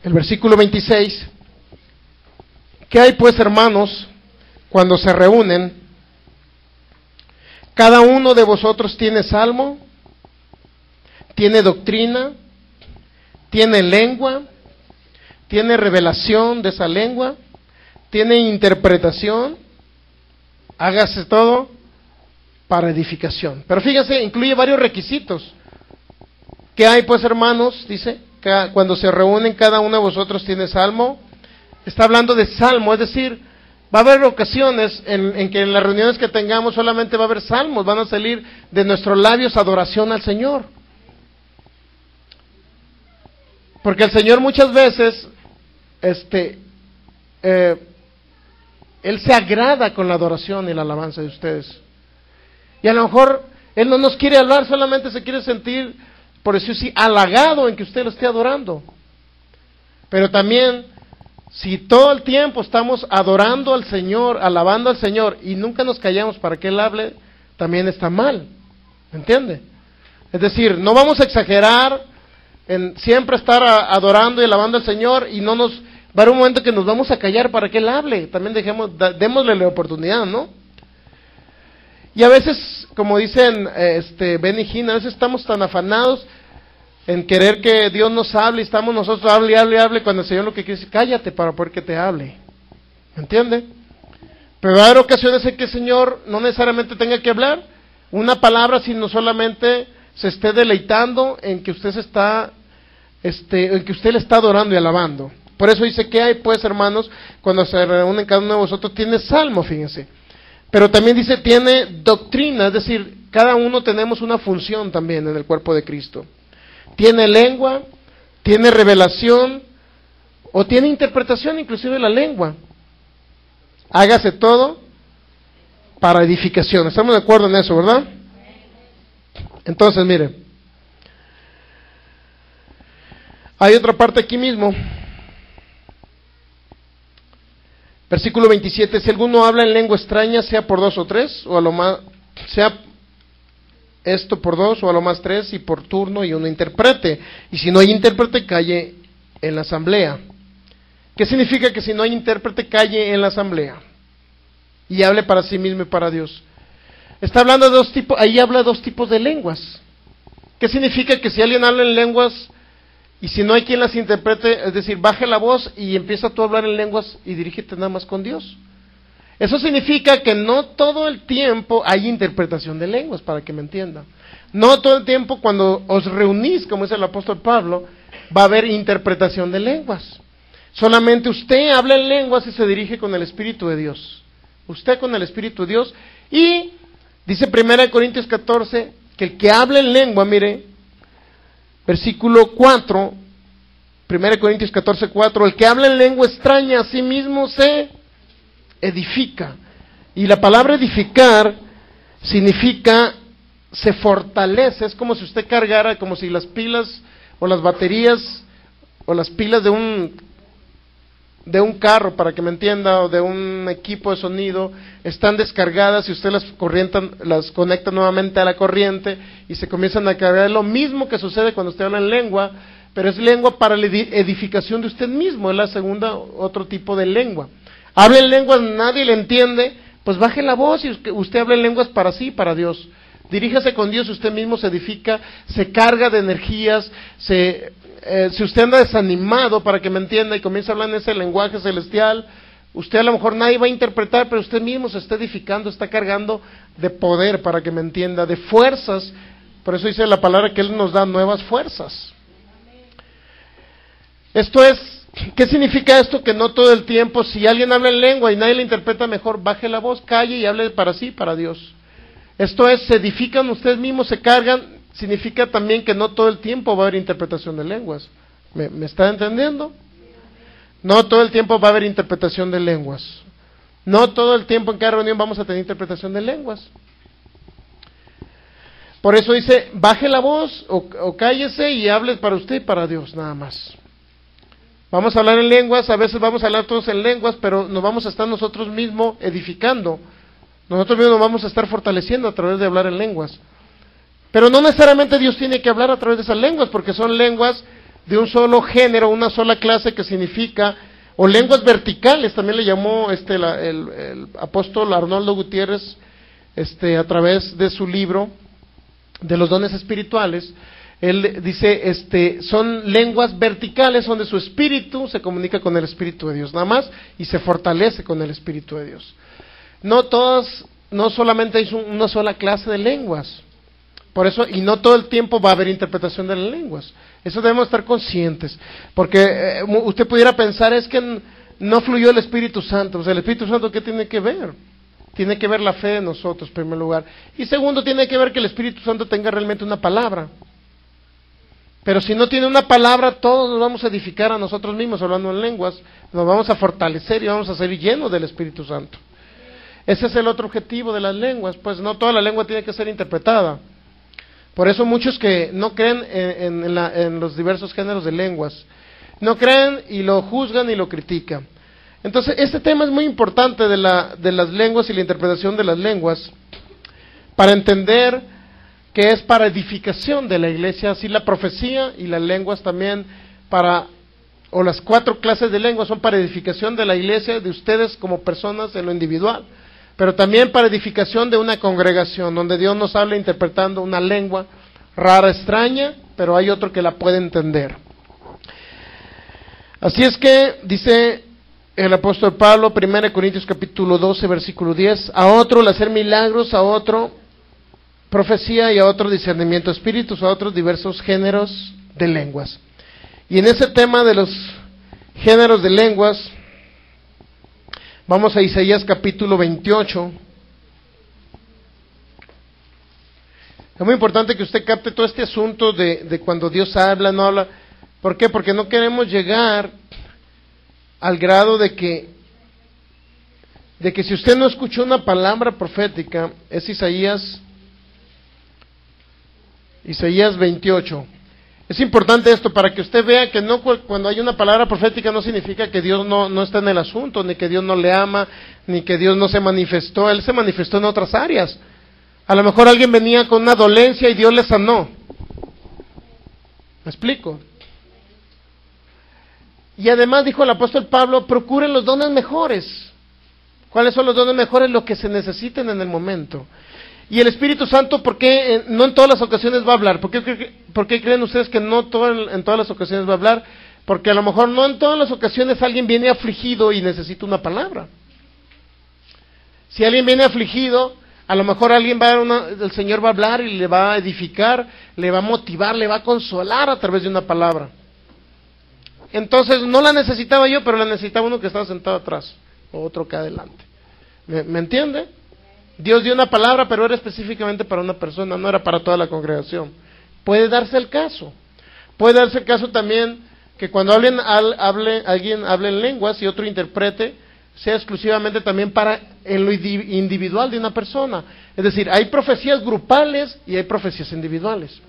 el versículo 26. ¿Qué hay pues, hermanos, cuando se reúnen? Cada uno de vosotros tiene salmo, tiene doctrina, tiene lengua, tiene revelación de esa lengua, tiene interpretación, hágase todo para edificación. Pero fíjense, incluye varios requisitos. ¿Qué hay pues, hermanos? Dice, cuando se reúnen cada uno de vosotros tiene salmo. Está hablando de salmo, es decir, va a haber ocasiones en que en las reuniones que tengamos solamente va a haber salmos, van a salir de nuestros labios adoración al Señor. Porque el Señor muchas veces, Él se agrada con la adoración y la alabanza de ustedes. Y a lo mejor Él no nos quiere hablar, solamente se quiere sentir, por eso sí, halagado en que usted lo esté adorando. Pero también, si todo el tiempo estamos adorando al Señor, alabando al Señor, y nunca nos callamos para que Él hable, también está mal. ¿Me entiende? Es decir, no vamos a exagerar en siempre estar adorando y alabando al Señor, y no nos va a haber un momento que nos vamos a callar para que Él hable. También démosle la oportunidad, ¿no? Y a veces, como dicen Ben y Gina, a veces estamos tan afanados en querer que Dios nos hable, y estamos nosotros hable, cuando el Señor lo que quiere es cállate para poder que te hable. ¿Me entiende? Pero va a haber ocasiones en que el Señor no necesariamente tenga que hablar una palabra, sino solamente se esté deleitando en que usted en que usted le está adorando y alabando. Por eso dice que hay pues, hermanos, cuando se reúnen cada uno de vosotros, tiene salmo, fíjense. Pero también dice tiene doctrina, es decir, cada uno tenemos una función también en el cuerpo de Cristo. Tiene lengua, tiene revelación, o tiene interpretación inclusive de la lengua. Hágase todo para edificación. ¿Estamos de acuerdo en eso, verdad? Entonces, mire, hay otra parte aquí mismo. Versículo 27, si alguno habla en lengua extraña, sea por 2 o 3, o a lo más, sea esto por 2, o a lo más 3, y por turno, y uno interprete. Y si no hay intérprete, calle en la asamblea. ¿Qué significa que si no hay intérprete, calle en la asamblea? Y hable para sí mismo y para Dios. Está hablando de 2 tipos, ahí habla de 2 tipos de lenguas. ¿Qué significa que si alguien habla en lenguas y si no hay quien las interprete, es decir, baje la voz y empieza tú a hablar en lenguas y dirígete nada más con Dios? Eso significa que no todo el tiempo hay interpretación de lenguas, para que me entiendan. No todo el tiempo cuando os reunís, como dice el apóstol Pablo, va a haber interpretación de lenguas. Solamente usted habla en lenguas y se dirige con el Espíritu de Dios. Usted con el Espíritu de Dios. Y dice 1 Corintios 14, que el que habla en lengua, mire, versículo 4, 1 Corintios 14, 4, el que habla en lengua extraña a sí mismo se edifica. Y la palabra edificar significa se fortalece. Es como si usted cargara, como si las pilas o las baterías o las pilas de un carro, para que me entienda, o de un equipo de sonido, están descargadas y usted las conecta nuevamente a la corriente y se comienzan a cargar. Es lo mismo que sucede cuando usted habla en lengua, pero es lengua para la edificación de usted mismo, es la segunda, otro tipo de lengua. Habla en lenguas, nadie le entiende, pues baje la voz y usted habla en lenguas para sí, para Dios. Diríjase con Dios, usted mismo se edifica, se carga de energías, si usted anda desanimado, para que me entienda, y comienza a hablar en ese lenguaje celestial, usted a lo mejor nadie va a interpretar, pero usted mismo se está edificando, está cargando de poder, para que me entienda, de fuerzas. Por eso dice la palabra que Él nos da nuevas fuerzas. Esto es, ¿qué significa esto? Que no todo el tiempo, si alguien habla en lengua y nadie le interpreta, mejor baje la voz, calle y hable para sí, para Dios. Esto es, se edifican ustedes mismos, se cargan. Significa también que no todo el tiempo va a haber interpretación de lenguas. ¿Me está entendiendo? No todo el tiempo va a haber interpretación de lenguas. No todo el tiempo en cada reunión vamos a tener interpretación de lenguas. Por eso dice, baje la voz o cállese y hable para usted y para Dios, nada más. Vamos a hablar en lenguas, a veces vamos a hablar todos en lenguas, pero nos vamos a estar nosotros mismos edificando. Nosotros mismos nos vamos a estar fortaleciendo a través de hablar en lenguas. Pero no necesariamente Dios tiene que hablar a través de esas lenguas, porque son lenguas de un solo género, una sola clase, que significa, o lenguas verticales, también le llamó el apóstol Arnoldo Gutiérrez, a través de su libro de los dones espirituales. Él dice, son lenguas verticales donde su espíritu se comunica con el Espíritu de Dios, nada más, y se fortalece con el Espíritu de Dios. No solamente hay una sola clase de lenguas. Por eso, y no todo el tiempo va a haber interpretación de las lenguas. Eso debemos estar conscientes. Porque usted pudiera pensar, es que no fluyó el Espíritu Santo. O sea, el Espíritu Santo, ¿qué tiene que ver? Tiene que ver la fe de nosotros, en primer lugar. Y segundo, tiene que ver que el Espíritu Santo tenga realmente una palabra. Pero si no tiene una palabra, todos nos vamos a edificar a nosotros mismos hablando en lenguas. Nos vamos a fortalecer y vamos a ser llenos del Espíritu Santo. Ese es el otro objetivo de las lenguas. Pues no toda la lengua tiene que ser interpretada. Por eso muchos que no creen en los diversos géneros de lenguas, no creen y lo juzgan y lo critican. Entonces, este tema es muy importante de las lenguas y la interpretación de las lenguas, para entender que es para edificación de la iglesia, así la profecía y las lenguas también o las 4 clases de lenguas son para edificación de la iglesia, de ustedes como personas en lo individual, pero también para edificación de una congregación, donde Dios nos habla interpretando una lengua rara, extraña, pero hay otro que la puede entender. Así es que, dice el apóstol Pablo, 1 Corintios capítulo 12, versículo 10, a otro el hacer milagros, a otro profecía y a otro discernimiento de espíritus, a otros diversos géneros de lenguas. Y en ese tema de los géneros de lenguas, vamos a Isaías capítulo 28. Es muy importante que usted capte todo este asunto de cuando Dios habla, no habla. ¿Por qué? Porque no queremos llegar al grado de que si usted no escuchó una palabra profética, es Isaías 28. Es importante esto para que usted vea que no cuando hay una palabra profética no significa que Dios no está en el asunto, ni que Dios no le ama, ni que Dios no se manifestó. Él se manifestó en otras áreas. A lo mejor alguien venía con una dolencia y Dios le sanó. ¿Me explico? Y además dijo el apóstol Pablo, procuren los dones mejores. ¿Cuáles son los dones mejores? Lo que se necesiten en el momento. Y el Espíritu Santo, ¿por qué no en todas las ocasiones va a hablar? ¿Por qué creen ustedes que no en todas las ocasiones va a hablar? Porque a lo mejor no en todas las ocasiones alguien viene afligido y necesita una palabra. Si alguien viene afligido, a lo mejor el Señor va a hablar y le va a edificar, le va a motivar, le va a consolar a través de una palabra. Entonces no la necesitaba yo, pero la necesitaba uno que estaba sentado atrás, o otro que adelante. ¿Me entiende? Dios dio una palabra, pero era específicamente para una persona, no era para toda la congregación. Puede darse el caso. Puede darse el caso también que cuando alguien hable en lenguas y otro interprete, sea exclusivamente también para en lo individual de una persona. Es decir, hay profecías grupales y hay profecías individuales.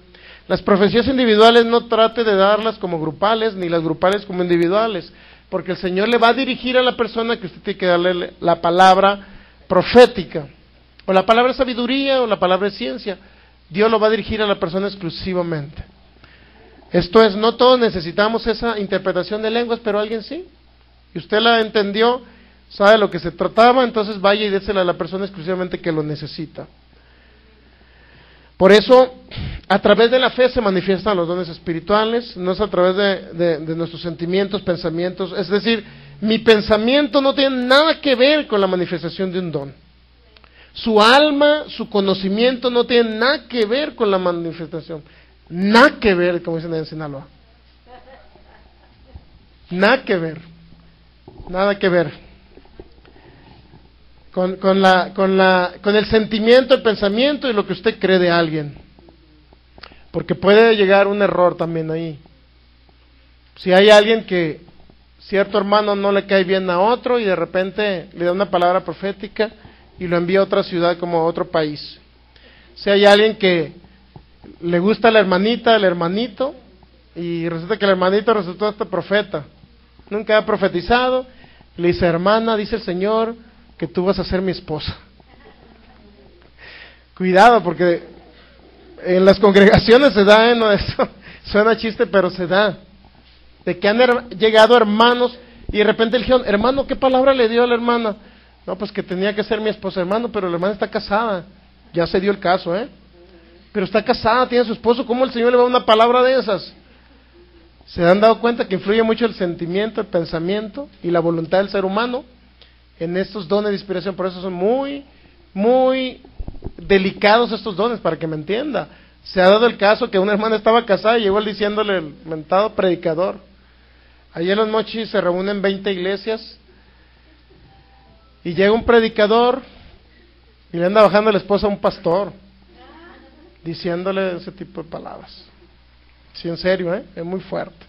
Las profecías individuales no trate de darlas como grupales, ni las grupales como individuales, porque el Señor le va a dirigir a la persona que usted tiene que darle la palabra profética, o la palabra de sabiduría, o la palabra de ciencia. Dios lo va a dirigir a la persona exclusivamente. Esto es, no todos necesitamos esa interpretación de lenguas, pero alguien sí. Y usted la entendió, sabe de lo que se trataba, entonces vaya y désela a la persona exclusivamente que lo necesita. Por eso, a través de la fe se manifiestan los dones espirituales, no es a través de nuestros sentimientos, pensamientos. Es decir, mi pensamiento no tiene nada que ver con la manifestación de un don. Su alma, su conocimiento no tiene nada que ver con la manifestación. Nada que ver, como dicen en Sinaloa. Nada que ver. Nada que ver. Con el sentimiento, el pensamiento y lo que usted cree de alguien. Porque puede llegar un error también ahí. Si hay alguien que cierto hermano no le cae bien a otro y de repente le da una palabra profética y lo envía a otra ciudad como a otro país. Si hay alguien que le gusta a la hermanita, al hermanito, y resulta que el hermanito resultó hasta profeta. Nunca ha profetizado. Le dice, hermana, dice el Señor que tú vas a ser mi esposa. Cuidado, porque en las congregaciones se da, ¿no? Eso suena chiste, pero se da. De que han llegado hermanos y de repente le dijeron, hermano, ¿qué palabra le dio a la hermana? No, pues que tenía que ser mi esposa, hermano, pero la hermana está casada. Ya se dio el caso, pero está casada, tiene a su esposo, ¿cómo el Señor le va a dar una palabra de esas? ¿Se han dado cuenta que influye mucho el sentimiento, el pensamiento y la voluntad del ser humano en estos dones de inspiración? Por eso son muy, muy delicados estos dones, para que me entienda. Se ha dado el caso que una hermana estaba casada y llegó él diciéndole, el mentado predicador, allí en Los Mochis se reúnen 20 iglesias y llega un predicador y le anda bajando la esposa a un pastor diciéndole ese tipo de palabras. Sí, en serio, es muy fuerte,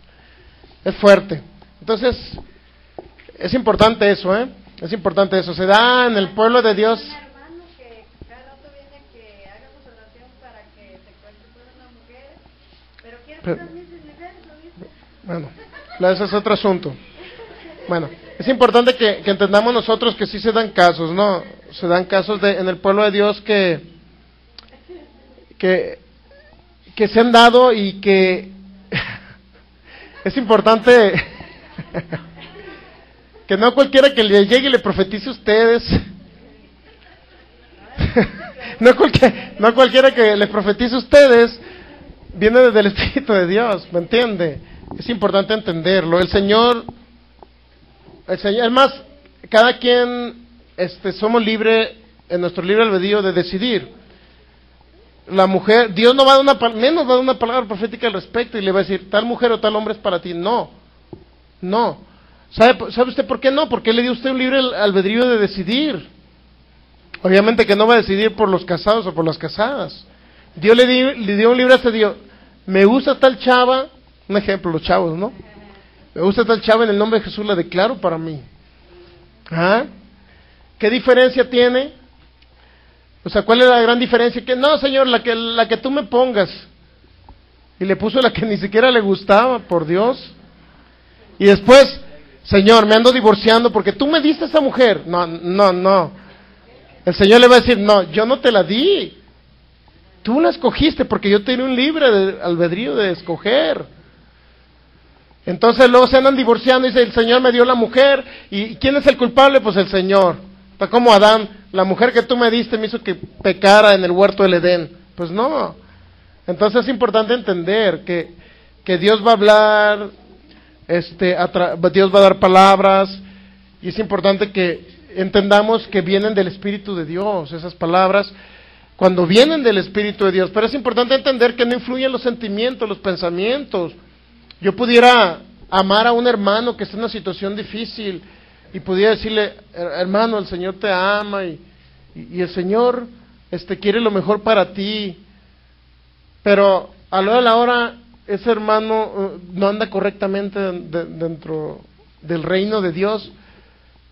es fuerte. Entonces es importante eso, es importante eso. Se da en el pueblo de Dios. Bueno, ese es otro asunto. Bueno, es importante que entendamos nosotros que sí se dan casos, ¿no? Se dan casos en el pueblo de Dios que se han dado y que es importante que no cualquiera que le llegue y le profetice a ustedes no cualquiera que le profetice a ustedes viene desde el Espíritu de Dios, ¿me entiende? Es importante entenderlo. El Señor, es más, cada quien somos libres en nuestro libre albedrío de decidir. La mujer, Dios no va a dar menos va a dar una palabra profética al respecto y le va a decir, tal mujer o tal hombre es para ti. No. ¿Sabe usted por qué no? Porque le dio usted un libre albedrío de decidir. Obviamente que no va a decidir por los casados o por las casadas. Dios le dio un libre albedrío. Me gusta tal chava, un ejemplo, los chavos, ¿no? Me gusta tal chava, en el nombre de Jesús la declaro para mí. ¿Qué diferencia tiene? O sea, ¿cuál es la gran diferencia? Que no, Señor, la que tú me pongas. Y le puso la que ni siquiera le gustaba, por Dios. Y después, Señor, me ando divorciando porque tú me diste a esa mujer. No. El Señor le va a decir, no, yo no te la di. Tú la escogiste porque yo tenía un libre albedrío de escoger. Entonces luego se andan divorciando y dice, el Señor me dio la mujer. ¿Y quién es el culpable? Pues el Señor. Está como Adán, la mujer que tú me diste me hizo que pecara en el huerto del Edén. Pues no. Entonces es importante entender que Dios va a hablar, Dios va a dar palabras, y es importante que entendamos que vienen del Espíritu de Dios, esas palabras, cuando vienen del Espíritu de Dios. Pero es importante entender que no influyen los sentimientos, los pensamientos. Yo pudiera amar a un hermano que está en una situación difícil y pudiera decirle, hermano, el Señor te ama y el Señor quiere lo mejor para ti, pero a la hora de la hora ese hermano no anda correctamente dentro del reino de Dios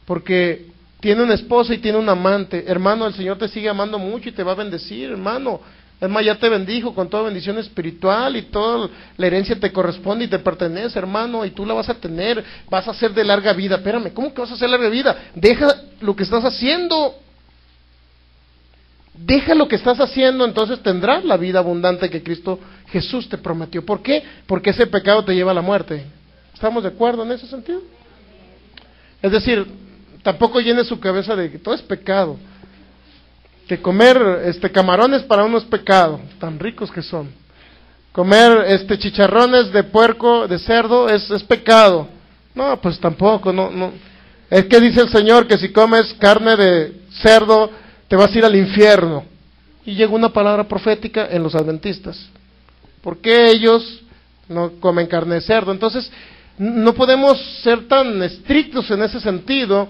porque tiene una esposa y tiene un amante. Hermano, el Señor te sigue amando mucho y te va a bendecir, hermano. Es más, ya te bendijo con toda bendición espiritual y toda la herencia te corresponde y te pertenece, hermano, y tú la vas a tener, vas a ser de larga vida. Espérame, ¿cómo que vas a ser larga vida? Deja lo que estás haciendo. Deja lo que estás haciendo, entonces tendrás la vida abundante que Cristo Jesús te prometió. ¿Por qué? Porque ese pecado te lleva a la muerte. ¿Estamos de acuerdo en ese sentido? Es decir, tampoco llene su cabeza de que todo es pecado. Que comer camarones para uno es pecado, tan ricos que son. Comer chicharrones de puerco, de cerdo, es pecado. No, pues tampoco, no. Es que dice el Señor que si comes carne de cerdo te vas a ir al infierno. Y llega una palabra profética en los adventistas. ¿Por qué ellos no comen carne de cerdo? Entonces, no podemos ser tan estrictos en ese sentido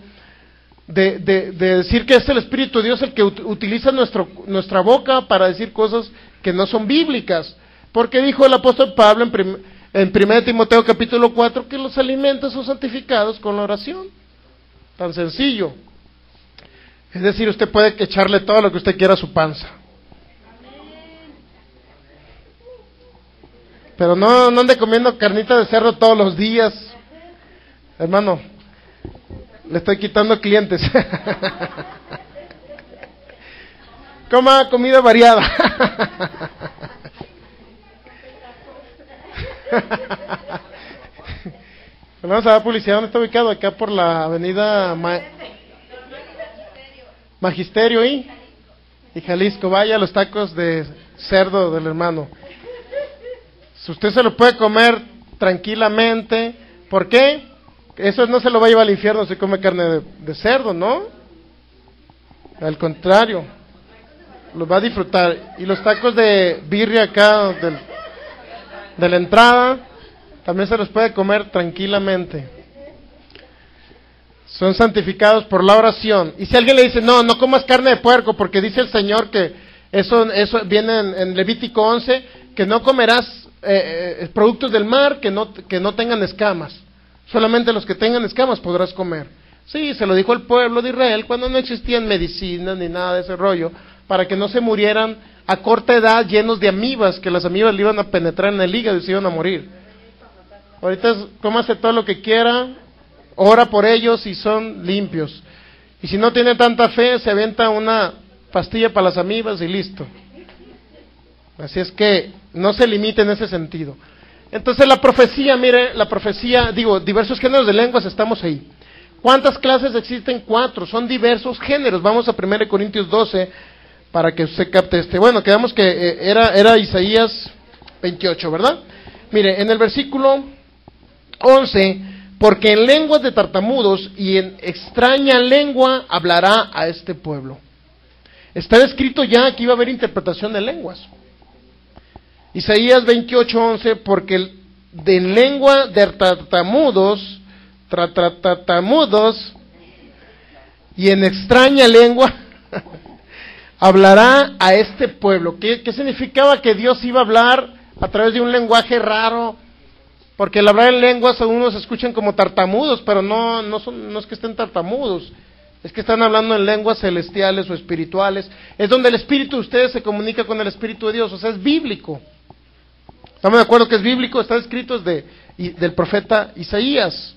de decir que es el Espíritu de Dios el que utiliza nuestra boca para decir cosas que no son bíblicas. Porque dijo el apóstol Pablo en 1 Timoteo capítulo 4 que los alimentos son santificados con la oración. Tan sencillo. Es decir, usted puede echarle todo lo que usted quiera a su panza. Pero no ande comiendo carnita de cerdo todos los días. Hermano, le estoy quitando clientes. Coma comida variada. Vamos a dar publicidad. ¿Dónde está ubicado? Acá por la avenida Magisterio y Jalisco. Vaya a los tacos de cerdo del hermano. Si usted se lo puede comer tranquilamente, ¿por qué? Eso no se lo va a llevar al infierno si come carne de cerdo, ¿no? Al contrario, lo va a disfrutar. Y los tacos de birria acá de la entrada, también se los puede comer tranquilamente. Son santificados por la oración. Y si alguien le dice, no comas carne de puerco, porque dice el Señor que eso viene en Levítico 11, que no comerás productos del mar que no tengan escamas. Solamente los que tengan escamas podrás comer. Sí, se lo dijo el pueblo de Israel cuando no existían medicinas ni nada de ese rollo, para que no se murieran a corta edad llenos de amibas, que las amibas le iban a penetrar en el hígado y se iban a morir. Ahorita cómase todo lo que quiera, ora por ellos y son limpios. Y si no tiene tanta fe, se avienta una pastilla para las amibas y listo. Así es que no se limite en ese sentido. Entonces la profecía, mire, diversos géneros de lenguas, estamos ahí. ¿Cuántas clases existen? 4, son diversos géneros. Vamos a 1 Corintios 12 para que usted capte Bueno, quedamos que era Isaías 28, ¿verdad? Mire, en el versículo 11, porque en lenguas de tartamudos y en extraña lengua hablará a este pueblo. Está escrito ya que iba a haber interpretación de lenguas. Isaías 28:11, porque de lengua de tartamudos, y en extraña lengua hablará a este pueblo. ¿Qué significaba? Que Dios iba a hablar a través de un lenguaje raro, porque el hablar en lenguas a unos escuchan como tartamudos, pero no es que estén tartamudos, es que están hablando en lenguas celestiales o espirituales. Es donde el espíritu de ustedes se comunica con el espíritu de Dios, o sea, es bíblico. ¿Estamos de acuerdo que es bíblico? Está escrito del profeta Isaías.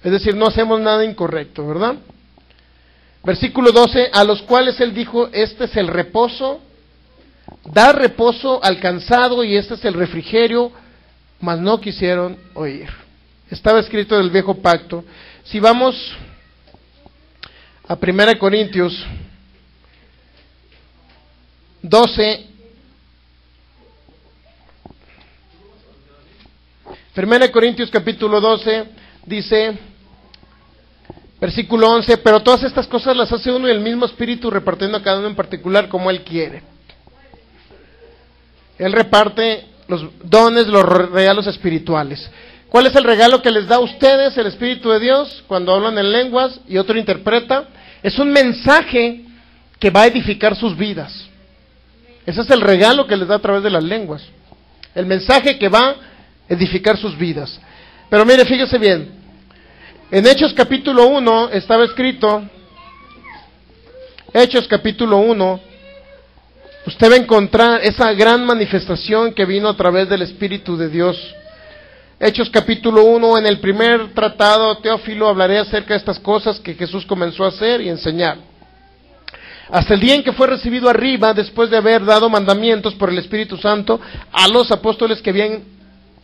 Es decir, no hacemos nada incorrecto, ¿verdad? Versículo 12, a los cuales él dijo, este es el reposo, da reposo al cansado y este es el refrigerio, mas no quisieron oír. Estaba escrito del viejo pacto. Si vamos a 1 Corintios 12, 1 Corintios capítulo 12 dice, versículo 11, pero todas estas cosas las hace uno y el mismo Espíritu, repartiendo a cada uno en particular como Él quiere. Él reparte los dones, los regalos espirituales. ¿Cuál es el regalo que les da a ustedes el Espíritu de Dios cuando hablan en lenguas y otro interpreta? Es un mensaje que va a edificar sus vidas. Ese es el regalo que les da a través de las lenguas. El mensaje que va a edificar sus vidas. Pero mire, fíjese bien, en Hechos capítulo 1 estaba escrito, Hechos capítulo 1, usted va a encontrar esa gran manifestación que vino a través del Espíritu de Dios. Hechos capítulo 1, en el primer tratado, Teófilo, hablaré acerca de estas cosas que Jesús comenzó a hacer y enseñar. Hasta el día en que fue recibido arriba, después de haber dado mandamientos por el Espíritu Santo a los apóstoles que habían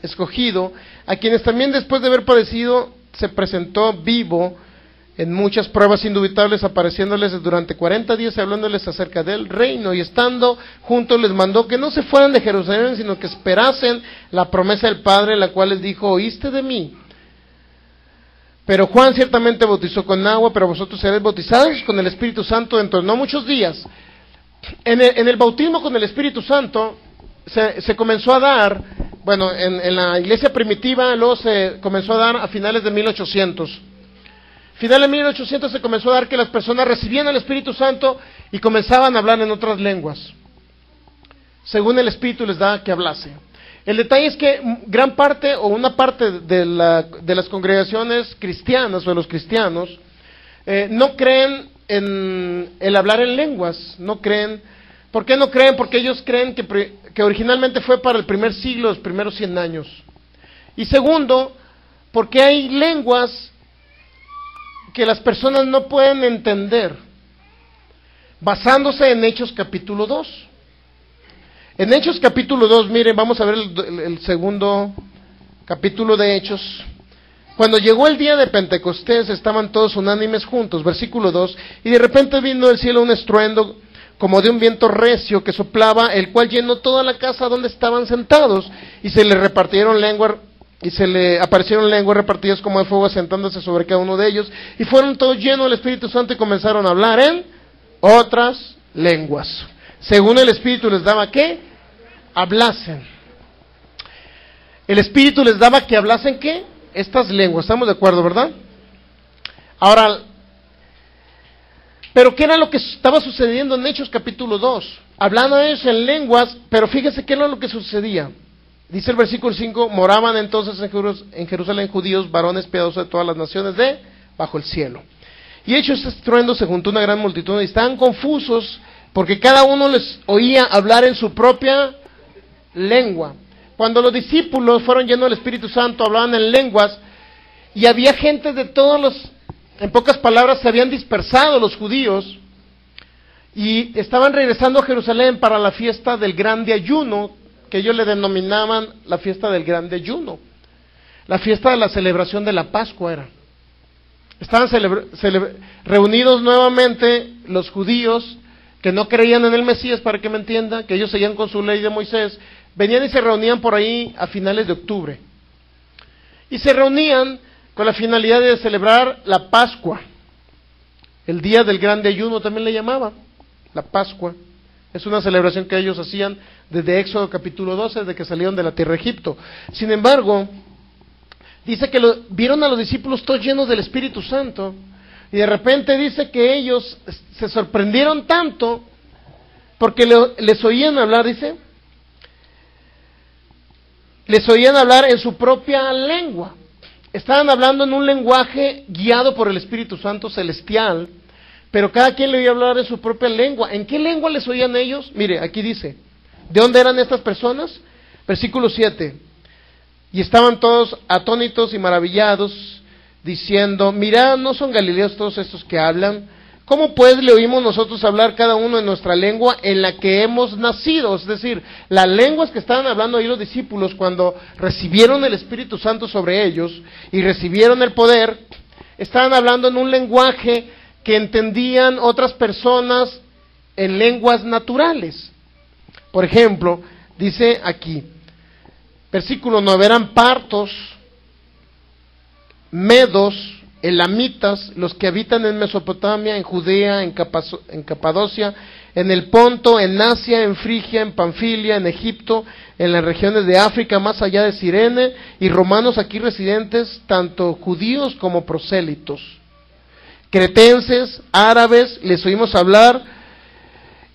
escogido, a quienes también después de haber padecido se presentó vivo en muchas pruebas indubitables, apareciéndoles durante 40 días y hablándoles acerca del reino, y estando juntos les mandó que no se fueran de Jerusalén, sino que esperasen la promesa del Padre, la cual les dijo, oíste de mí. Pero Juan ciertamente bautizó con agua, pero vosotros seréis bautizados con el Espíritu Santo dentro de no muchos días. En el bautismo con el Espíritu Santo se comenzó a dar, bueno, en la iglesia primitiva, luego se comenzó a dar a finales de 1800. Finales de 1800 se comenzó a dar que las personas recibían el Espíritu Santo y comenzaban a hablar en otras lenguas, según el Espíritu les da que hablase. El detalle es que gran parte o una parte de las congregaciones cristianas o de los cristianos no creen en el hablar en lenguas, no creen. ¿Por qué no creen? Porque ellos creen que originalmente fue para el primer siglo, los primeros 100 años. Y segundo, porque hay lenguas que las personas no pueden entender, basándose en Hechos capítulo 2. En Hechos capítulo 2, miren, vamos a ver el segundo capítulo de Hechos. Cuando llegó el día de Pentecostés, estaban todos unánimes juntos, versículo 2, y de repente vino del cielo un estruendo, como de un viento recio que soplaba, el cual llenó toda la casa donde estaban sentados, y se le repartieron lenguas, y se le aparecieron lenguas repartidas como de fuego, asentándose sobre cada uno de ellos, y fueron todos llenos del Espíritu Santo y comenzaron a hablar en otras lenguas, según el Espíritu les daba que hablasen. El Espíritu les daba que hablasen ¿qué? Estas lenguas, ¿estamos de acuerdo, verdad? Ahora, pero ¿qué era lo que estaba sucediendo en Hechos capítulo 2? Hablando ellos en lenguas, pero fíjese qué era lo que sucedía. Dice el versículo 5, moraban entonces en Jerusalén judíos, varones piadosos de todas las naciones de bajo el cielo. Y hecho este estruendo, se juntó una gran multitud y estaban confusos, porque cada uno les oía hablar en su propia lengua. Cuando los discípulos fueron llenos del Espíritu Santo, hablaban en lenguas, y había gente de todos los, en pocas palabras, se habían dispersado los judíos, y estaban regresando a Jerusalén para la fiesta del grande ayuno, que ellos le denominaban la fiesta del grande ayuno, la fiesta de la celebración de la Pascua era. Estaban reunidos nuevamente los judíos que no creían en el Mesías, para que me entienda, que ellos seguían con su ley de Moisés, venían y se reunían por ahí a finales de octubre. Y se reunían con la finalidad de celebrar la Pascua, el día del grande ayuno también le llamaba, la Pascua. Es una celebración que ellos hacían desde Éxodo capítulo 12, desde que salieron de la tierra de Egipto. Sin embargo, dice que vieron a los discípulos todos llenos del Espíritu Santo, y de repente dice que ellos se sorprendieron tanto, porque les oían hablar, dice, les oían hablar en su propia lengua. Estaban hablando en un lenguaje guiado por el Espíritu Santo celestial, pero cada quien le oía hablar en su propia lengua. ¿En qué lengua les oían ellos? Mire, aquí dice, ¿de dónde eran estas personas? Versículo 7. Y estaban todos atónitos y maravillados, diciendo, mirad, ¿no son galileos todos estos que hablan? ¿Cómo pues le oímos nosotros hablar cada uno en nuestra lengua en la que hemos nacido? Es decir, las lenguas que estaban hablando ahí los discípulos cuando recibieron el Espíritu Santo sobre ellos y recibieron el poder, estaban hablando en un lenguaje que entendían otras personas en lenguas naturales. Por ejemplo, dice aquí, versículo 9, eran partos, medos, elamitas, los que habitan en Mesopotamia, en Judea, en Capadocia, en el Ponto, en Asia, en Frigia, en Panfilia, en Egipto, en las regiones de África, más allá de Cirene, y romanos aquí residentes, tanto judíos como prosélitos. Cretenses, árabes, les oímos hablar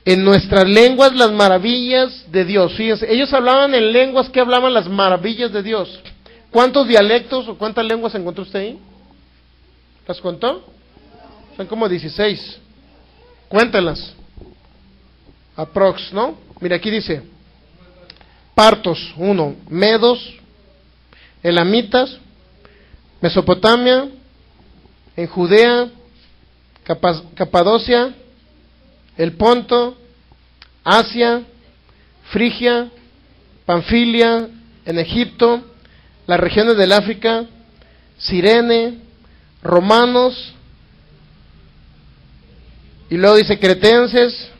en nuestras lenguas las maravillas de Dios. Fíjense, ellos hablaban en lenguas que hablaban las maravillas de Dios. ¿Cuántos dialectos o cuántas lenguas encontró usted ahí? ¿Las contó? Son como 16. Cuéntelas. Aprox, ¿no? Mira, aquí dice, partos, 1, medos, elamitas, Mesopotamia, en Judea, Capadocia, el Ponto, Asia, Frigia, Panfilia, en Egipto, las regiones del África, Cirene, romanos, y luego dice cretenses,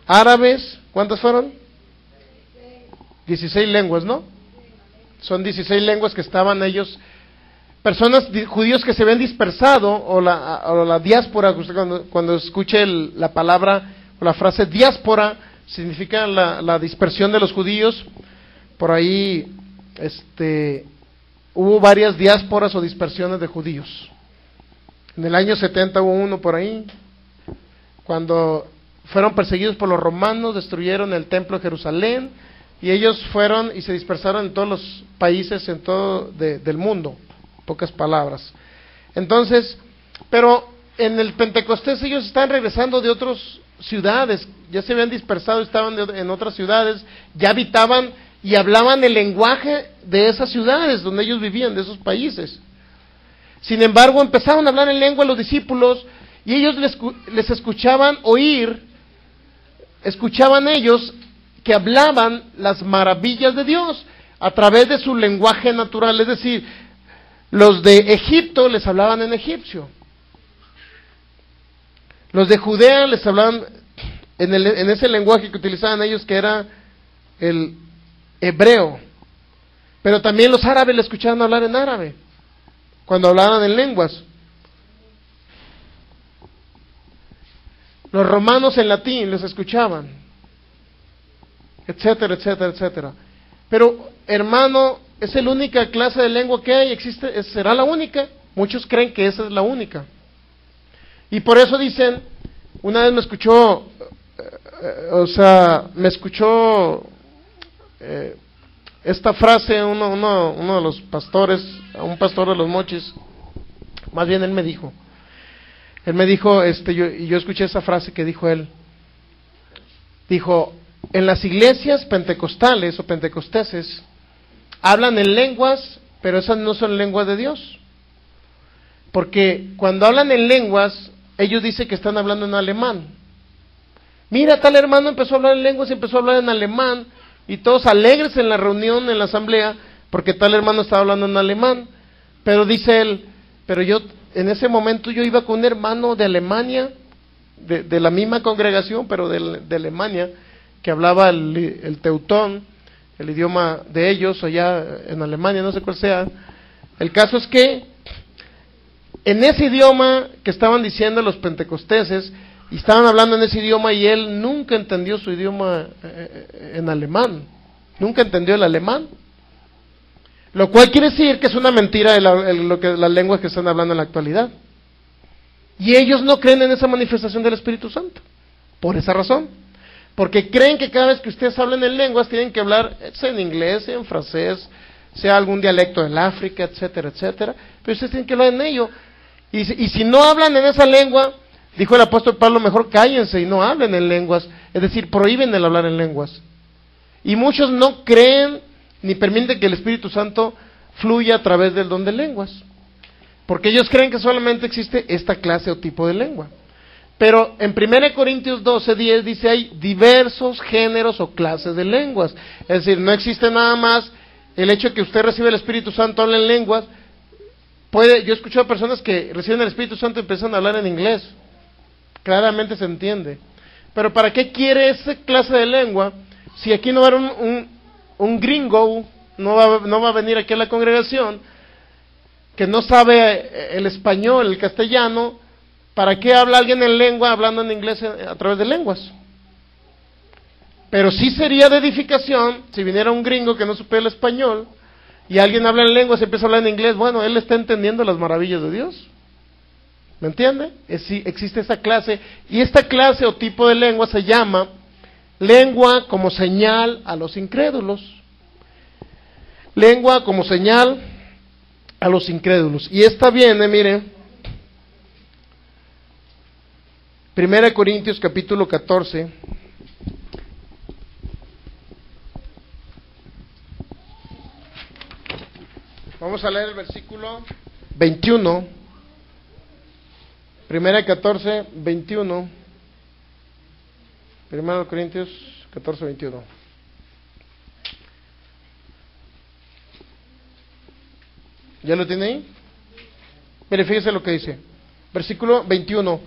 árabes, ¿cuántas fueron? 16 lenguas, ¿no? Son 16 lenguas que estaban ellos, personas judíos que se ven dispersado, o la diáspora, cuando escuche la palabra o la frase diáspora, significa la dispersión de los judíos. Por ahí hubo varias diásporas o dispersiones de judíos. En el año 70 hubo uno por ahí, cuando fueron perseguidos por los romanos, destruyeron el templo de Jerusalén, y ellos fueron y se dispersaron en todos los países en todo del mundo, pocas palabras. Entonces, pero en el Pentecostés ellos están regresando de otras ciudades, ya se habían dispersado, estaban en otras ciudades, ya habitaban y hablaban el lenguaje de esas ciudades donde ellos vivían, de esos países. Sin embargo, empezaron a hablar en lengua los discípulos, y ellos les escuchaban oír, escuchaban ellos que hablaban las maravillas de Dios a través de su lenguaje natural. Es decir, los de Egipto les hablaban en egipcio, los de Judea les hablaban en ese lenguaje que utilizaban ellos, que era el hebreo. Pero también los árabes le escuchaban hablar en árabe, cuando hablaban en lenguas. Los romanos en latín les escuchaban, etcétera, etcétera, etcétera. Pero, hermano, es la única clase de lengua que hay, existe, será la única. Muchos creen que esa es la única. Y por eso dicen, una vez me escuchó esta frase uno de los pastores, un pastor de los Mochis, más bien él me dijo, yo escuché esa frase que dijo él, dijo, en las iglesias pentecostales o pentecosteses hablan en lenguas, pero esas no son lenguas de Dios, porque cuando hablan en lenguas, ellos dicen que están hablando en alemán. Mira, tal hermano empezó a hablar en lenguas y empezó a hablar en alemán, y todos alegres en la reunión, en la asamblea, porque tal hermano estaba hablando en alemán. Pero dice él, pero yo, en ese momento yo iba con un hermano de Alemania, de la misma congregación, pero de Alemania, que hablaba el teutón, el idioma de ellos, allá en Alemania, no sé cuál sea. El caso es que, en ese idioma que estaban diciendo los pentecosteses, y estaban hablando en ese idioma, y él nunca entendió su idioma en alemán, nunca entendió el alemán, lo cual quiere decir que es una mentira de las lenguas que están hablando en la actualidad, y ellos no creen en esa manifestación del Espíritu Santo, por esa razón, porque creen que cada vez que ustedes hablen en lenguas, tienen que hablar, sea en inglés, sea en francés, sea algún dialecto del África, etcétera, etcétera, pero ustedes tienen que hablar en ello, y si no hablan en esa lengua, dijo el apóstol Pablo, mejor cállense y no hablen en lenguas, es decir, prohíben el hablar en lenguas. Y muchos no creen ni permiten que el Espíritu Santo fluya a través del don de lenguas, porque ellos creen que solamente existe esta clase o tipo de lengua. Pero en 1 Corintios 12:10 dice, hay diversos géneros o clases de lenguas, es decir, no existe nada más el hecho de que usted recibe el Espíritu Santo, habla en lenguas. Yo he escuchado a personas que reciben el Espíritu Santo y empiezan a hablar en inglés, claramente se entiende, pero ¿para qué quiere esa clase de lengua si aquí no va a haber un gringo, no va a venir aquí a la congregación, que no sabe el español, el castellano? ¿Para qué habla alguien en lengua hablando en inglés a través de lenguas? Pero sí sería de edificación si viniera un gringo que no supiera el español y alguien habla en lenguas y empieza a hablar en inglés. Bueno, él está entendiendo las maravillas de Dios. ¿Me entiende? Existe esa clase, y esta clase o tipo de lengua se llama lengua como señal a los incrédulos. Lengua como señal a los incrédulos. Y esta viene, mire, 1 Corintios capítulo 14. Vamos a leer el versículo 21. 14, 21. 1 Corintios 14, 21. ¿Ya lo tiene ahí? Mire, fíjese lo que dice. Versículo 21.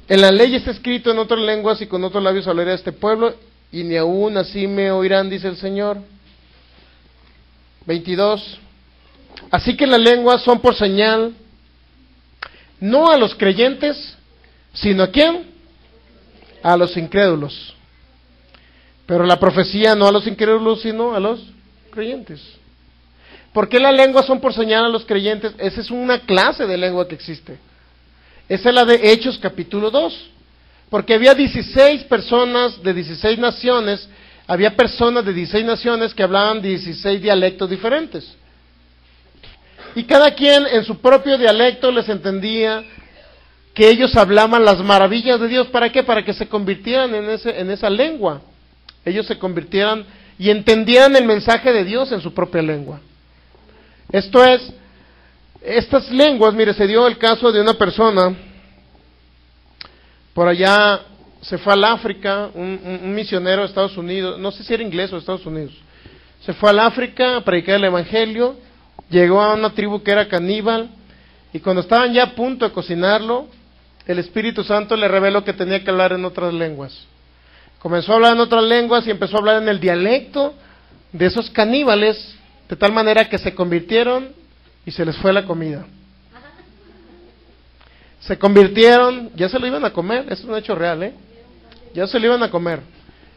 En la ley está escrito en otras lenguas y con otros labios hablaré a este pueblo, y ni aún así me oirán, dice el Señor. 22. Así que las lenguas son por señal, no a los creyentes, sino ¿a quién? A los incrédulos. Pero la profecía no a los incrédulos, sino a los creyentes. ¿Por qué las lenguas son por señal a los creyentes? Esa es una clase de lengua que existe. Esa es la de Hechos capítulo 2. Porque había 16 personas de 16 naciones, había personas de 16 naciones que hablaban 16 dialectos diferentes. Y cada quien en su propio dialecto les entendía que ellos hablaban las maravillas de Dios. ¿Para qué? Para que se convirtieran en esa lengua. Ellos se convirtieran y entendieran el mensaje de Dios en su propia lengua. Esto es, estas lenguas, mire, se dio el caso de una persona, por allá se fue al África, un misionero de Estados Unidos, no sé si era inglés o de Estados Unidos, se fue al África a predicar el Evangelio, llegó a una tribu que era caníbal, y cuando estaban ya a punto de cocinarlo, el Espíritu Santo le reveló que tenía que hablar en otras lenguas. Comenzó a hablar en otras lenguas y empezó a hablar en el dialecto de esos caníbales, de tal manera que se convirtieron y se les fue la comida. Se convirtieron, ya se lo iban a comer, eso es un hecho real, ya se lo iban a comer.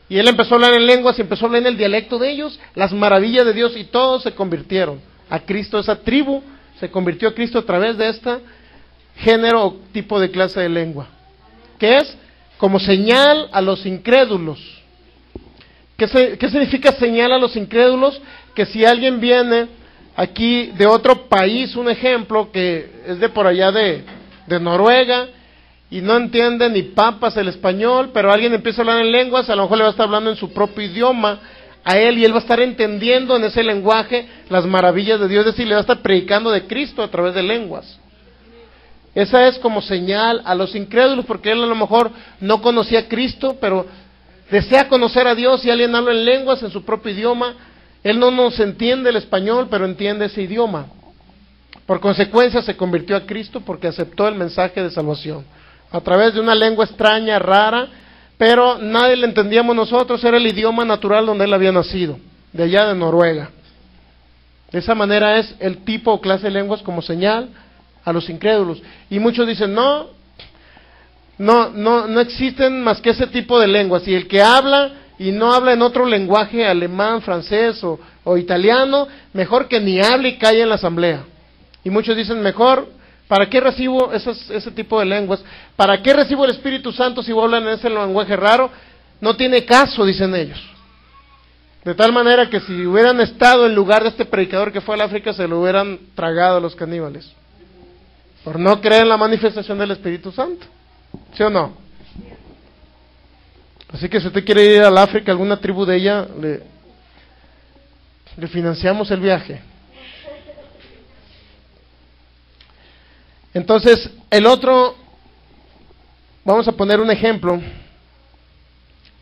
Y él empezó a hablar en lenguas y empezó a hablar en el dialecto de ellos, las maravillas de Dios, y todos se convirtieron a Cristo. Esa tribu se convirtió a Cristo a través de este género o tipo de clase de lengua, que es como señal a los incrédulos. ¿Qué significa señal a los incrédulos? Que si alguien viene aquí de otro país, un ejemplo, que es de por allá de Noruega, y no entiende ni papas el español, pero alguien empieza a hablar en lenguas, a lo mejor le va a estar hablando en su propio idioma a él, y él va a estar entendiendo en ese lenguaje las maravillas de Dios, es decir, le va a estar predicando de Cristo a través de lenguas. Esa es como señal a los incrédulos, porque él a lo mejor no conocía a Cristo, pero desea conocer a Dios, y alguien habla en lenguas en su propio idioma. Él no nos entiende el español, pero entiende ese idioma. Por consecuencia se convirtió a Cristo porque aceptó el mensaje de salvación a través de una lengua extraña, rara, pero nadie le entendíamos nosotros, era el idioma natural donde él había nacido, de allá de Noruega. De esa manera es el tipo o clase de lenguas como señal a los incrédulos. Y muchos dicen, no existen más que ese tipo de lenguas, y el que habla y no habla en otro lenguaje, alemán, francés o italiano, mejor que ni hable y calle en la asamblea. Y muchos dicen, mejor, ¿para qué recibo ese tipo de lenguas? ¿Para qué recibo el Espíritu Santo si hablan en ese lenguaje raro? No tiene caso, dicen ellos. De tal manera que si hubieran estado en lugar de este predicador que fue al África, se lo hubieran tragado a los caníbales, por no creer en la manifestación del Espíritu Santo. ¿Sí o no? Así que si usted quiere ir al África, alguna tribu de ella, le financiamos el viaje. Entonces, el otro, vamos a poner un ejemplo,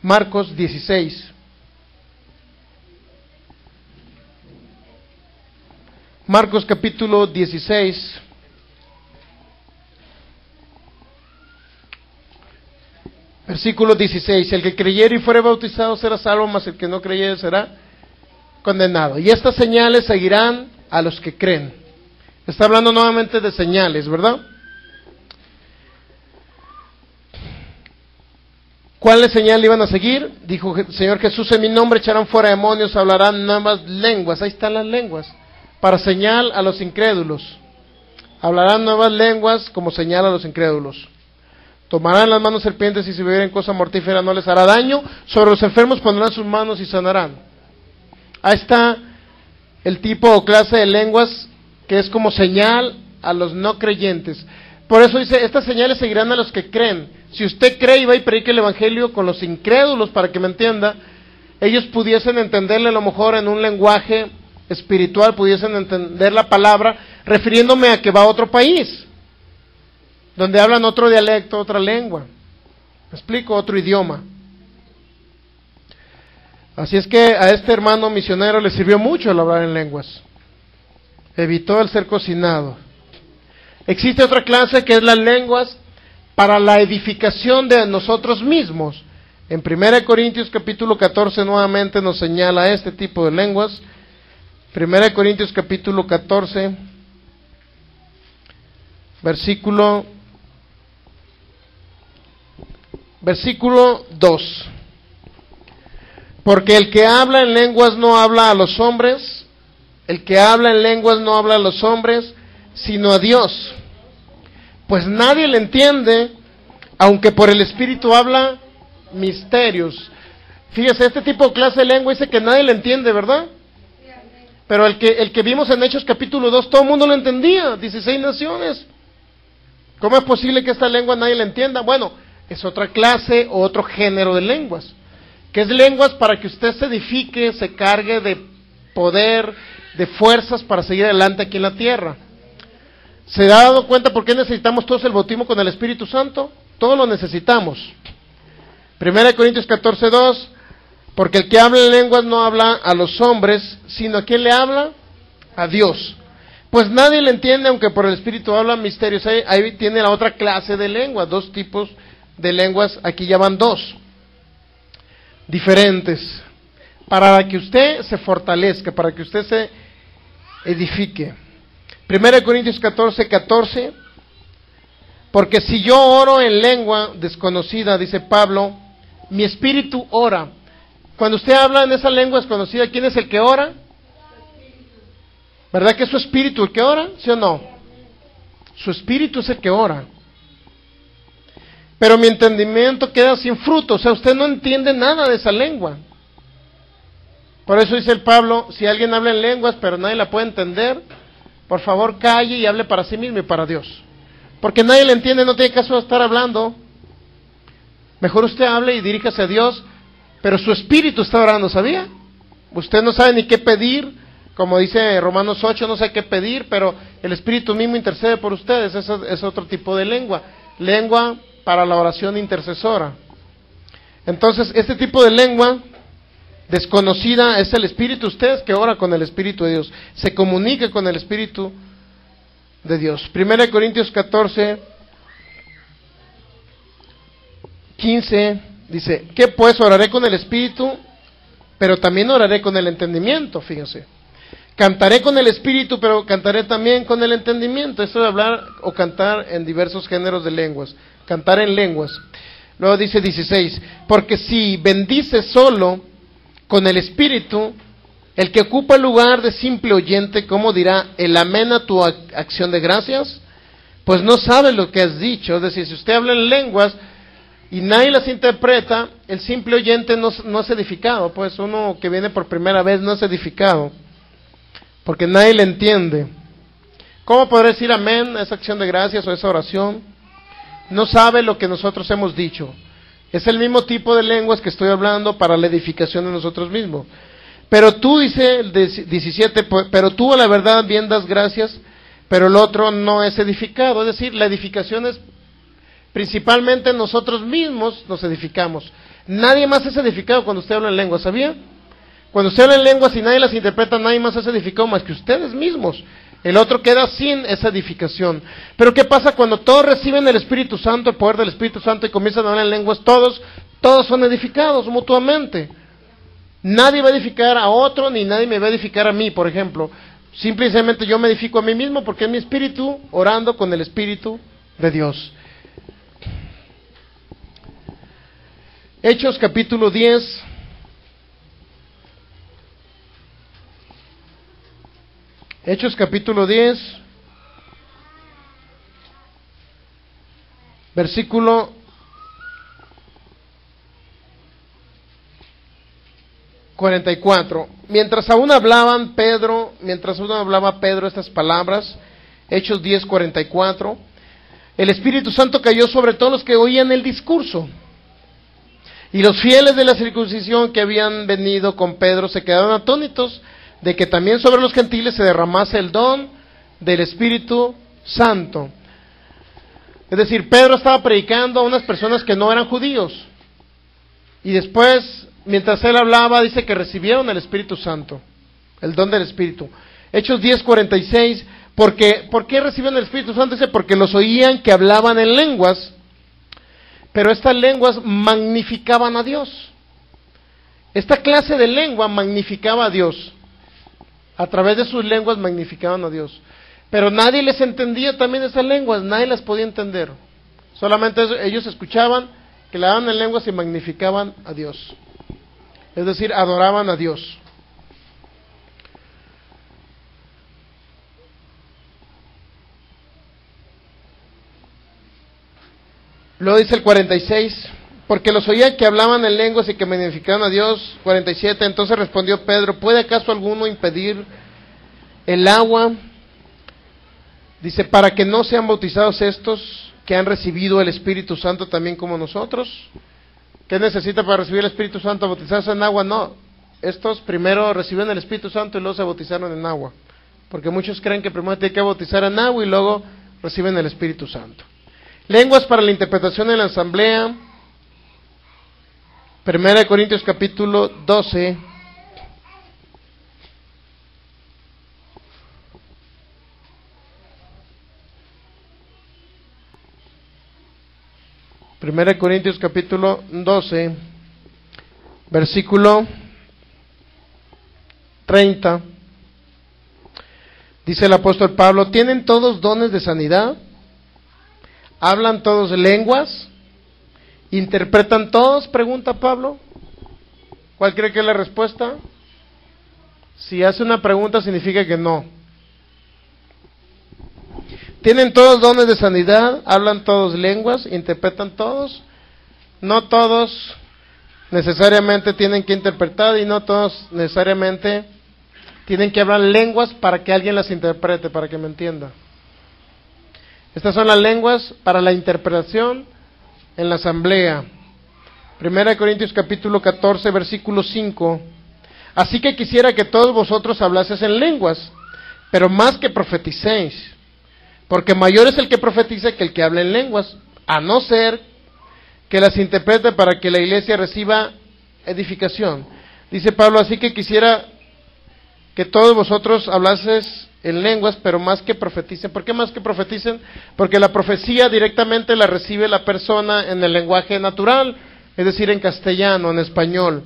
Marcos 16. Marcos capítulo 16. Versículo 16, el que creyere y fuere bautizado será salvo, mas el que no creyere será condenado. Y estas señales seguirán a los que creen. Está hablando nuevamente de señales, ¿verdad? ¿Cuáles señales iban a seguir? Dijo el Señor Jesús, en mi nombre echarán fuera demonios, hablarán nuevas lenguas. Ahí están las lenguas, para señal a los incrédulos. Hablarán nuevas lenguas como señal a los incrédulos. Tomarán las manos serpientes, y si bebieren cosa mortífera no les hará daño. Sobre los enfermos pondrán sus manos y sanarán. Ahí está el tipo o clase de lenguas que es como señal a los no creyentes. Por eso dice, estas señales seguirán a los que creen. Si usted cree y va y predica el evangelio con los incrédulos, para que me entienda, ellos pudiesen entenderle a lo mejor en un lenguaje espiritual, pudiesen entender la palabra, refiriéndome a que va a otro país, donde hablan otro dialecto, otra lengua. ¿Me explico? Otro idioma. Así es que a este hermano misionero le sirvió mucho el hablar en lenguas. Evitó el ser cocinado. Existe otra clase que es las lenguas para la edificación de nosotros mismos. En 1 Corintios capítulo 14 nuevamente nos señala este tipo de lenguas. 1 Corintios capítulo 14, versículo 2. Porque el que habla en lenguas no habla a los hombres, el que habla en lenguas no habla a los hombres, sino a Dios. Pues nadie le entiende, aunque por el Espíritu habla misterios. Fíjese, este tipo de clase de lengua dice que nadie le entiende, ¿verdad? Pero el que vimos en Hechos capítulo 2, todo el mundo lo entendía, 16 naciones. ¿Cómo es posible que esta lengua nadie la entienda? Bueno, es otra clase o otro género de lenguas, que es lenguas para que usted se edifique, se cargue de poder, de fuerzas para seguir adelante aquí en la tierra. ¿Se ha dado cuenta por qué necesitamos todos el bautismo con el Espíritu Santo? Todos lo necesitamos. 1 Corintios 14, 2, porque el que habla en lenguas no habla a los hombres, sino a quién le habla, a Dios. Pues nadie le entiende, aunque por el Espíritu habla misterios. Ahí tiene la otra clase de lenguas, dos tipos de lenguas, aquí ya van dos. diferentes, para que usted se fortalezca, para que usted se edifique. 1 Corintios 14:14, porque si yo oro en lengua desconocida, dice Pablo, mi espíritu ora. Cuando usted habla en esa lengua desconocida, ¿quién es el que ora? ¿Verdad que es su espíritu el que ora? ¿Sí o no? Su espíritu es el que ora. Pero mi entendimiento queda sin fruto, o sea, usted no entiende nada de esa lengua. Por eso dice el Pablo, si alguien habla en lenguas pero nadie la puede entender, por favor calle y hable para sí mismo y para Dios. Porque nadie le entiende, no tiene caso de estar hablando. Mejor usted hable y diríjase a Dios, pero su espíritu está orando, ¿sabía? Usted no sabe ni qué pedir, como dice Romanos 8, no sabe qué pedir, pero el espíritu mismo intercede por ustedes. Eso es otro tipo de lengua. Lengua para la oración intercesora. Entonces, este tipo de lengua desconocida es el espíritu, ustedes que ora con el espíritu de Dios, se comunica con el espíritu de Dios. 1 Corintios 14:15 dice, ¿qué pues? Oraré con el espíritu, pero también oraré con el entendimiento, fíjense. Cantaré con el espíritu, pero cantaré también con el entendimiento. Esto de hablar o cantar en diversos géneros de lenguas, cantar en lenguas. Luego dice 16, porque si bendices solo con el espíritu, el que ocupa el lugar de simple oyente, ¿cómo dirá el amén a tu acción de gracias? Pues no sabe lo que has dicho. Es decir, si usted habla en lenguas y nadie las interpreta, el simple oyente no es edificado. Pues uno que viene por primera vez no es edificado, porque nadie le entiende. ¿Cómo podrá decir amén a esa acción de gracias o esa oración? No sabe lo que nosotros hemos dicho. Es el mismo tipo de lenguas que estoy hablando para la edificación de nosotros mismos. Pero tú, dice el 17, pero tú a la verdad bien das gracias, pero el otro no es edificado. Es decir, la edificación es principalmente nosotros mismos nos edificamos. Nadie más es edificado cuando usted habla en lenguas, ¿sabía? Cuando usted habla en lenguas y nadie las interpreta, nadie más es edificado más que ustedes mismos. El otro queda sin esa edificación. Pero ¿qué pasa cuando todos reciben el Espíritu Santo, el poder del Espíritu Santo, y comienzan a hablar en lenguas? Todos son edificados mutuamente. Nadie va a edificar a otro, ni nadie me va a edificar a mí, por ejemplo. Simplemente yo me edifico a mí mismo porque es mi espíritu orando con el Espíritu de Dios. Hechos capítulo 10. Hechos capítulo 10, versículo 44. Mientras aún hablaba Pedro estas palabras, Hechos 10:44, el Espíritu Santo cayó sobre todos los que oían el discurso. Y los fieles de la circuncisión que habían venido con Pedro se quedaron atónitos de que también sobre los gentiles se derramase el don del Espíritu Santo. Es decir, Pedro estaba predicando a unas personas que no eran judíos. Y después, mientras él hablaba, dice que recibieron el Espíritu Santo, el don del Espíritu. Hechos 10:46, ¿por qué recibieron el Espíritu Santo? Dice, porque los oían que hablaban en lenguas, pero estas lenguas magnificaban a Dios. Esta clase de lengua magnificaba a Dios. A través de sus lenguas magnificaban a Dios. Pero nadie les entendía también esas lenguas, nadie las podía entender. Solamente ellos escuchaban que le daban en lenguas y magnificaban a Dios. Es decir, adoraban a Dios. Luego dice el 46, porque los oían que hablaban en lenguas y que magnificaban a Dios. 47, entonces respondió Pedro, ¿puede acaso alguno impedir el agua? Dice, para que no sean bautizados estos que han recibido el Espíritu Santo también como nosotros. ¿Qué necesita para recibir el Espíritu Santo? ¿Bautizarse en agua? No, estos primero reciben el Espíritu Santo y luego se bautizaron en agua, porque muchos creen que primero tienen que bautizar en agua y luego reciben el Espíritu Santo. Lenguas para la interpretación en la asamblea. 1 Corintios capítulo 12. Primera Corintios capítulo 12, versículo 30. Dice el apóstol Pablo: ¿tienen todos dones de sanidad? ¿Hablan todos lenguas? ¿Interpretan todos? Pregunta Pablo. ¿Cuál cree que es la respuesta? Si hace una pregunta significa que no. ¿Tienen todos dones de sanidad? ¿Hablan todos lenguas? ¿Interpretan todos? No todos necesariamente tienen que interpretar y no todos necesariamente tienen que hablar lenguas para que alguien las interprete, para que me entienda. Estas son las lenguas para la interpretación en la asamblea. 1 Corintios capítulo 14, versículo 5. Así que quisiera que todos vosotros hablaseis en lenguas, pero más que profeticéis, porque mayor es el que profetiza que el que habla en lenguas, a no ser que las interprete para que la iglesia reciba edificación. Dice Pablo: así que quisiera que todos vosotros hablaseis en lenguas, pero más que profeticen. ¿Por qué más que profeticen? Porque la profecía directamente la recibe la persona en el lenguaje natural, es decir, en castellano, en español.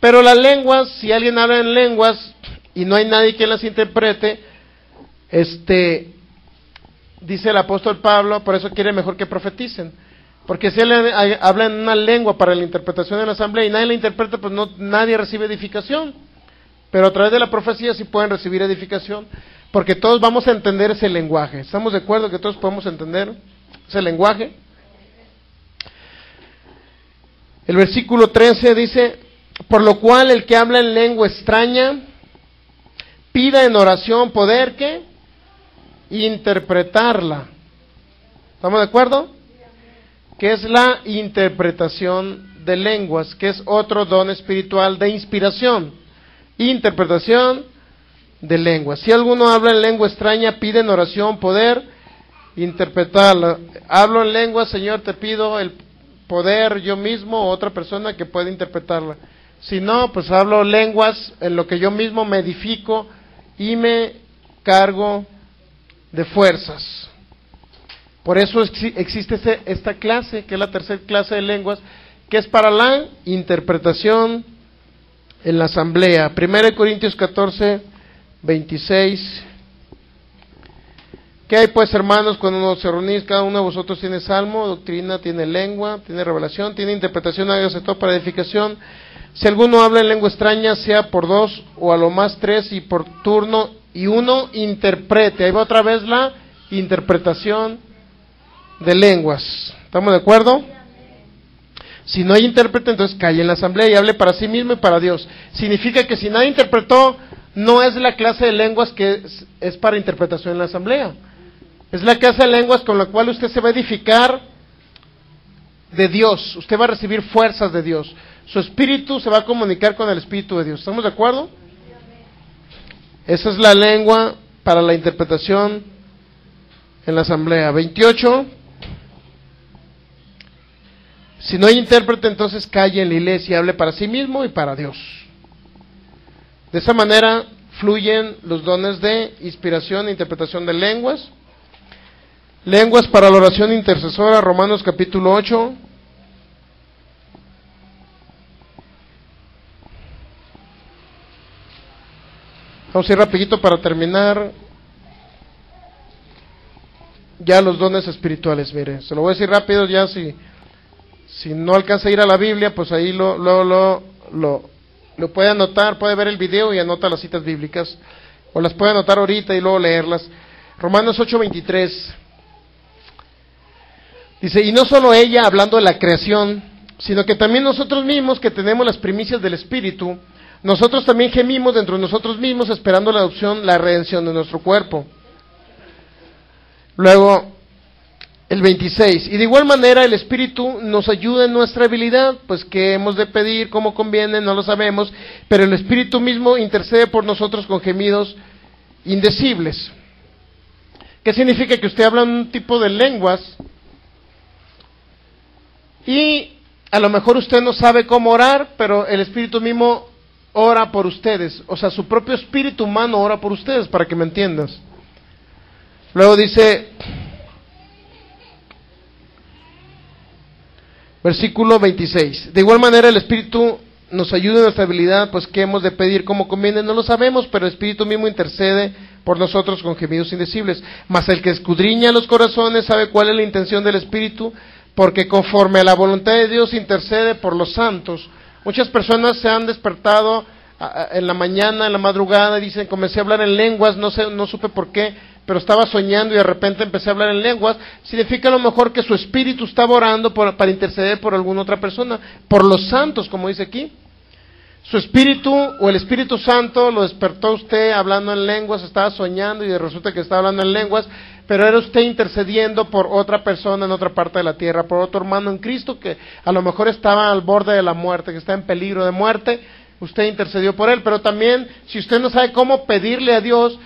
Pero las lenguas, si alguien habla en lenguas y no hay nadie que las interprete, dice el apóstol Pablo, por eso quiere mejor que profeticen. Porque si él habla en una lengua para la interpretación en la asamblea y nadie la interpreta, pues nadie recibe edificación. Pero a través de la profecía sí pueden recibir edificación, porque todos vamos a entender ese lenguaje. ¿Estamos de acuerdo que todos podemos entender ese lenguaje? El versículo 13 dice: por lo cual el que habla en lengua extraña, pida en oración poder, ¿qué? Interpretarla. ¿Estamos de acuerdo? Que es la interpretación de lenguas, que es otro don espiritual de inspiración. Interpretación de lenguas. Si alguno habla en lengua extraña, pide en oración poder interpretarla. Hablo en lengua, Señor, te pido el poder yo mismo o otra persona que pueda interpretarla. Si no, pues hablo lenguas en lo que yo mismo me edifico y me cargo de fuerzas. Por eso existe esta clase, que es la tercera clase de lenguas, que es para la interpretación en la asamblea. 1 Corintios 14, 26. ¿Qué hay pues, hermanos, cuando nos reunís? Cada uno de vosotros tiene salmo, doctrina, tiene lengua, tiene revelación, tiene interpretación, hágase todo para edificación. Si alguno habla en lengua extraña, sea por dos o a lo más tres, y por turno, y uno interprete. Ahí va otra vez la interpretación de lenguas. ¿Estamos de acuerdo? Si no hay intérprete, entonces calle en la asamblea y hable para sí mismo y para Dios. Significa que si nadie interpretó, no es la clase de lenguas que es para interpretación en la asamblea. Es la clase de lenguas con la cual usted se va a edificar de Dios. Usted va a recibir fuerzas de Dios. Su espíritu se va a comunicar con el espíritu de Dios. ¿Estamos de acuerdo? Esa es la lengua para la interpretación en la asamblea. 28. Si no hay intérprete, entonces calle en la iglesia y hable para sí mismo y para Dios. De esa manera fluyen los dones de inspiración e interpretación de lenguas. Lenguas para la oración intercesora, Romanos capítulo 8. Vamos a ir rapidito para terminar. Ya los dones espirituales, mire, se lo voy a decir rápido, ya si no alcanza a ir a la Biblia, pues ahí lo puede anotar, puede ver el video y anota las citas bíblicas, o las puede anotar ahorita y luego leerlas. Romanos 8:23 dice: y no solo ella hablando de la creación, sino que también nosotros mismos que tenemos las primicias del Espíritu, nosotros también gemimos dentro de nosotros mismos esperando la adopción, la redención de nuestro cuerpo. Luego el 26, y de igual manera el Espíritu nos ayuda en nuestra habilidad, pues que hemos de pedir como conviene, no lo sabemos, pero el Espíritu mismo intercede por nosotros con gemidos indecibles. ¿Qué significa? Que usted habla un tipo de lenguas y a lo mejor usted no sabe cómo orar, pero el Espíritu mismo ora por ustedes, o sea, su propio espíritu humano ora por ustedes, para que me entiendas. Luego dice versículo 26, de igual manera el Espíritu nos ayude en nuestra habilidad, pues qué hemos de pedir, cómo conviene, no lo sabemos, pero el Espíritu mismo intercede por nosotros con gemidos indecibles. Mas el que escudriña los corazones sabe cuál es la intención del Espíritu, porque conforme a la voluntad de Dios intercede por los santos. Muchas personas se han despertado en la mañana, en la madrugada, y dicen, comencé a hablar en lenguas, no supe por qué, pero estaba soñando y de repente empecé a hablar en lenguas. Significa a lo mejor que su espíritu estaba orando para interceder por alguna otra persona, por los santos, como dice aquí. Su espíritu o el Espíritu Santo lo despertó a usted hablando en lenguas, estaba soñando y resulta que estaba hablando en lenguas, pero era usted intercediendo por otra persona en otra parte de la tierra, por otro hermano en Cristo que a lo mejor estaba al borde de la muerte, que está en peligro de muerte. Usted intercedió por él, pero también si usted no sabe cómo pedirle a Dios,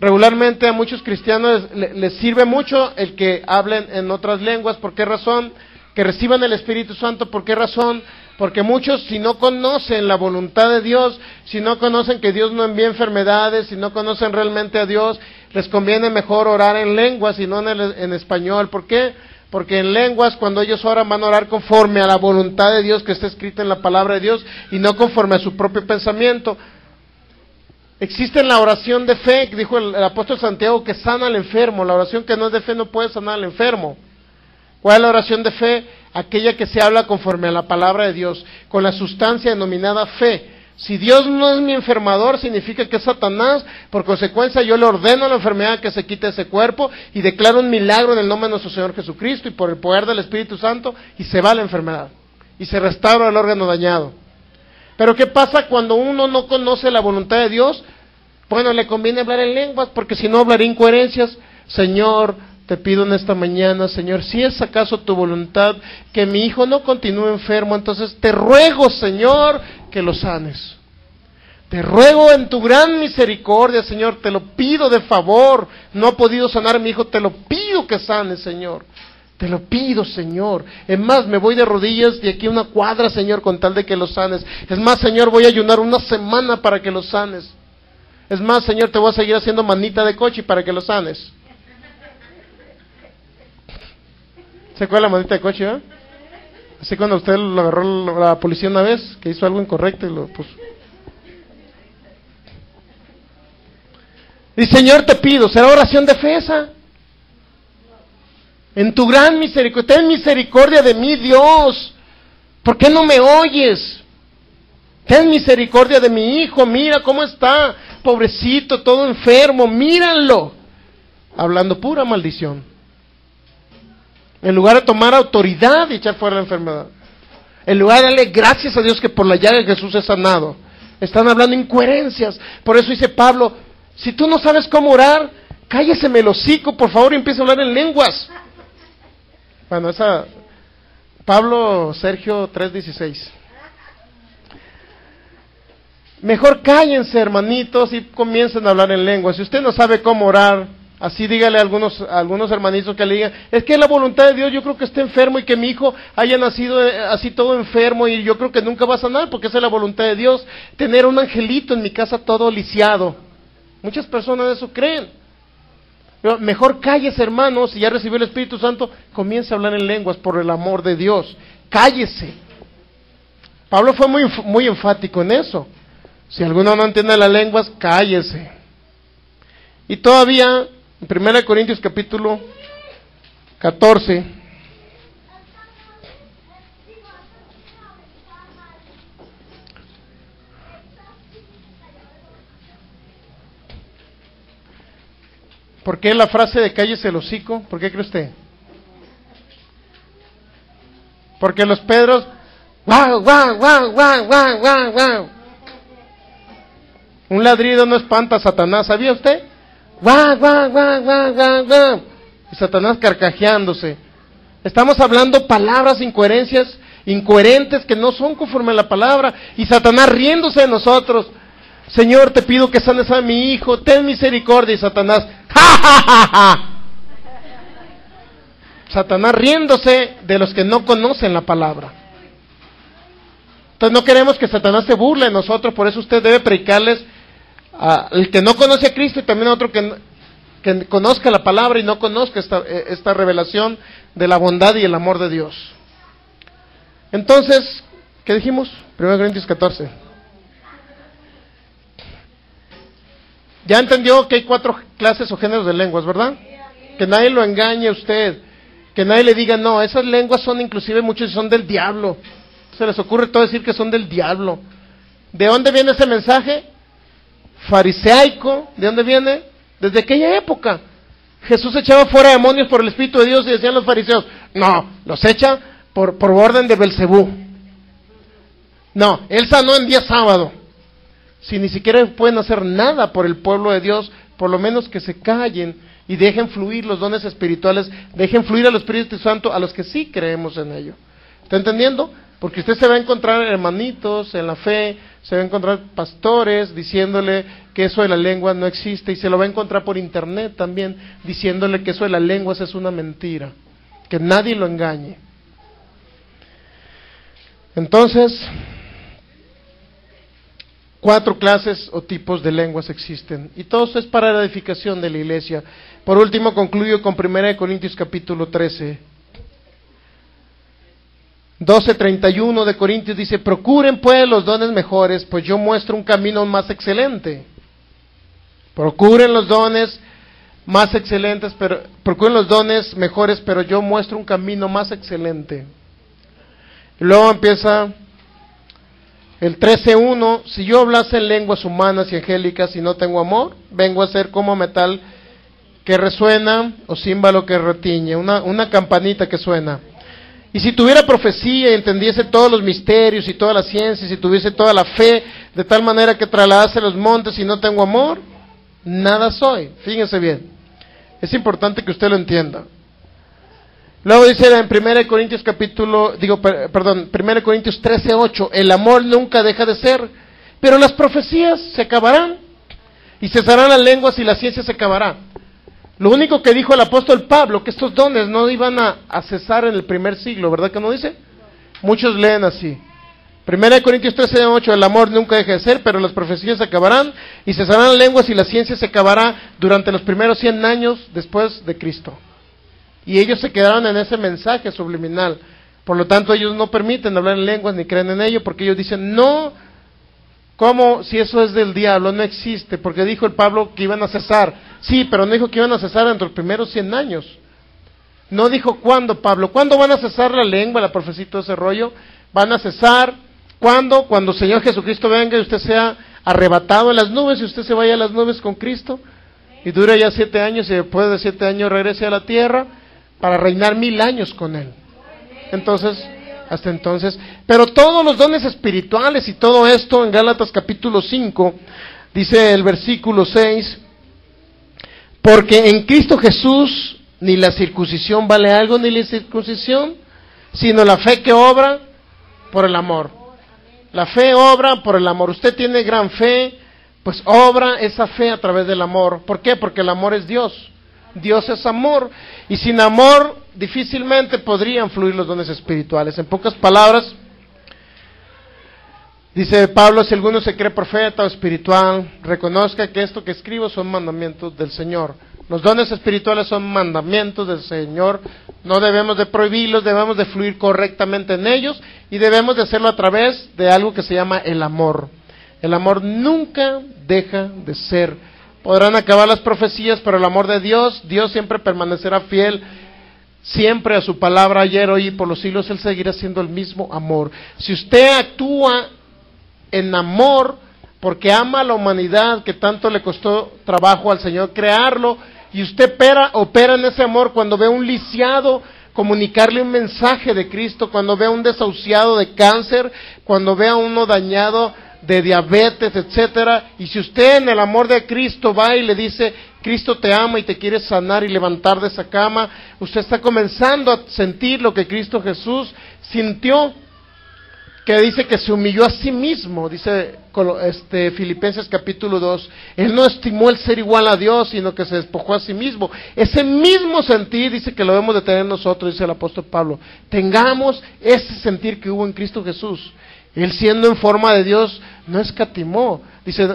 regularmente a muchos cristianos les sirve mucho el que hablen en otras lenguas. ¿Por qué razón? Que reciban el Espíritu Santo. ¿Por qué razón? Porque muchos, si no conocen la voluntad de Dios, si no conocen que Dios no envía enfermedades, si no conocen realmente a Dios, les conviene mejor orar en lenguas y no en español. ¿Por qué? Porque en lenguas, cuando ellos oran, van a orar conforme a la voluntad de Dios que está escrita en la palabra de Dios y no conforme a su propio pensamiento. Existe la oración de fe, dijo el apóstol Santiago, que sana al enfermo. La oración que no es de fe no puede sanar al enfermo. ¿Cuál es la oración de fe? Aquella que se habla conforme a la palabra de Dios, con la sustancia denominada fe. Si Dios no es mi enfermador, significa que es Satanás. Por consecuencia, yo le ordeno a la enfermedad que se quite ese cuerpo y declaro un milagro en el nombre de nuestro Señor Jesucristo y por el poder del Espíritu Santo, y se va la enfermedad y se restaura el órgano dañado. Pero ¿qué pasa cuando uno no conoce la voluntad de Dios? Bueno, le conviene hablar en lenguas, porque si no hablaré incoherencias. Señor, te pido en esta mañana, Señor, si es acaso tu voluntad que mi hijo no continúe enfermo, entonces te ruego, Señor, que lo sanes. Te ruego en tu gran misericordia, Señor, te lo pido de favor. No ha podido sanar a mi hijo, te lo pido que sanes, Señor. Te lo pido, Señor. Es más, me voy de rodillas de aquí a una cuadra, Señor, con tal de que lo sanes. Es más, Señor, voy a ayunar una semana para que lo sanes. Es más, Señor, te voy a seguir haciendo manita de coche para que lo sanes. ¿Se acuerda la manita de coche, eh? Así cuando usted lo agarró la policía una vez, que hizo algo incorrecto y lo puso. Y Señor, te pido, será oración de fe esa. En tu gran misericordia, ten misericordia de mí, Dios. ¿Por qué no me oyes? Ten misericordia de mi hijo, mira cómo está, pobrecito, todo enfermo, míralo. Hablando pura maldición. En lugar de tomar autoridad y echar fuera la enfermedad. En lugar de darle gracias a Dios que por la llaga de Jesús es sanado. Están hablando incoherencias. Por eso dice Pablo, si tú no sabes cómo orar, cálleseme el hocico, por favor, y empieza a hablar en lenguas. Bueno, esa... Pablo, Sergio 3:16. Mejor cállense, hermanitos, y comiencen a hablar en lenguas. Si usted no sabe cómo orar, así dígale a algunos hermanitos que le digan, es que la voluntad de Dios, yo creo que está enfermo y que mi hijo haya nacido así todo enfermo y yo creo que nunca va a sanar porque esa es la voluntad de Dios, tener un angelito en mi casa todo lisiado. Muchas personas eso creen. Pero mejor cállese, hermanos, si ya recibió el Espíritu Santo, comience a hablar en lenguas por el amor de Dios. Cállese. Pablo fue muy enfático en eso. Si alguno no entiende las lenguas, cállese. Y todavía, en 1 Corintios capítulo 14, ¿por qué la frase de cállese el hocico? ¿Por qué cree usted? Porque los Pedros, guau, guau, guau, guau, guau, guau, guau. Un ladrido no espanta a Satanás, ¿sabía usted? ¡Guau, guau, guau, guau, guau, guau! Y Satanás carcajeándose. Estamos hablando palabras incoherentes que no son conforme a la palabra. Y Satanás riéndose de nosotros. Señor, te pido que sanes a mi hijo, ten misericordia. Y Satanás, ¡ja, ja, ja, ja! Satanás riéndose de los que no conocen la palabra. Entonces no queremos que Satanás se burle de nosotros, por eso usted debe predicarles al que no conoce a Cristo y también a otro que conozca la palabra y no conozca esta revelación de la bondad y el amor de Dios. Entonces, ¿Qué dijimos? 1 Corintios 14. Ya entendió que hay 4 clases o géneros de lenguas, ¿verdad? Que nadie lo engañe a usted, que nadie le diga, no, esas lenguas son inclusive muchos son del diablo. Se les ocurre todo decir que son del diablo. ¿De dónde viene ese mensaje? Fariseico. ¿De dónde viene? Desde aquella época. Jesús echaba fuera demonios por el Espíritu de Dios y decían los fariseos, no, los echa por orden de Belcebú. No, él sanó en día sábado. Si ni siquiera pueden hacer nada por el pueblo de Dios, por lo menos que se callen y dejen fluir los dones espirituales, dejen fluir al Espíritu Santo a los que sí creemos en ello. ¿Está entendiendo? Porque usted se va a encontrar hermanitos en la fe, se va a encontrar pastores diciéndole que eso de la lengua no existe, y se lo va a encontrar por internet también diciéndole que eso de las lenguas es una mentira, que nadie lo engañe. Entonces, 4 clases o tipos de lenguas existen, y todo eso es para la edificación de la iglesia. Por último, concluyo con 1 Corintios capítulo 13. 12:31 de Corintios dice, procuren pues los dones mejores, pues yo muestro un camino más excelente. Procuren los dones más excelentes, pero procuren los dones mejores, pero yo muestro un camino más excelente. Y luego empieza el 13:1, si yo hablase en lenguas humanas y angélicas y no tengo amor, vengo a ser como metal que resuena o címbalo que retiñe, una campanita que suena. Y si tuviera profecía y entendiese todos los misterios y toda la ciencia, y si tuviese toda la fe, de tal manera que trasladase los montes y no tengo amor, nada soy. Fíjense bien, es importante que usted lo entienda. Luego dice en 1 Corintios 13:8, el amor nunca deja de ser, pero las profecías se acabarán, y cesarán las lenguas y la ciencia se acabará. Lo único que dijo el apóstol Pablo, que estos dones no iban a cesar en el primer siglo, ¿verdad que no dice? Muchos leen así. 1 Corintios 13:8, el amor nunca deja de ser, pero las profecías se acabarán, y cesarán las lenguas y la ciencia se acabará durante los primeros 100 años después de Cristo. Y ellos se quedaron en ese mensaje subliminal. Por lo tanto, ellos no permiten hablar en lenguas ni creen en ello, porque ellos dicen, no, ¿cómo? Si eso es del diablo, no existe, porque dijo el Pablo que iban a cesar. Sí, pero no dijo que iban a cesar entre los primeros 100 años. No dijo cuándo, Pablo. ¿Cuándo van a cesar la lengua, la profecía y todo ese rollo? Van a cesar, ¿cuándo? Cuando el Señor Jesucristo venga y usted sea arrebatado en las nubes, y usted se vaya a las nubes con Cristo, y dure ya 7 años, y después de 7 años regrese a la tierra, para reinar 1000 años con Él. Entonces, hasta entonces, pero todos los dones espirituales y todo esto en Gálatas capítulo 5, dice el versículo 6, porque en Cristo Jesús ni la circuncisión vale algo, ni la incircuncisión, sino la fe que obra por el amor. La fe obra por el amor. Usted tiene gran fe, pues obra esa fe a través del amor. ¿Por qué? Porque el amor es Dios. Dios es amor, y sin amor difícilmente podrían fluir los dones espirituales. En pocas palabras, dice Pablo, si alguno se cree profeta o espiritual, reconozca que esto que escribo son mandamientos del Señor. Los dones espirituales son mandamientos del Señor, no debemos de prohibirlos, debemos de fluir correctamente en ellos, y debemos de hacerlo a través de algo que se llama el amor. El amor nunca deja de ser. Podrán acabar las profecías, pero el amor de Dios, Dios siempre permanecerá fiel, siempre a su palabra, ayer, hoy y por los siglos. Él seguirá siendo el mismo amor. Si usted actúa en amor, porque ama a la humanidad, que tanto le costó trabajo al Señor crearlo, y usted opera en ese amor cuando ve a un lisiado, comunicarle un mensaje de Cristo, cuando ve a un desahuciado de cáncer, cuando ve a uno dañado de diabetes, etcétera, y si usted en el amor de Cristo va y le dice, Cristo te ama y te quiere sanar y levantar de esa cama, usted está comenzando a sentir lo que Cristo Jesús sintió, que dice que se humilló a sí mismo, dice Filipenses capítulo 2, Él no estimó el ser igual a Dios, sino que se despojó a sí mismo. Ese mismo sentir dice que lo debemos de tener nosotros, dice el apóstol Pablo. Tengamos ese sentir que hubo en Cristo Jesús. Él, siendo en forma de Dios, no escatimó, dice,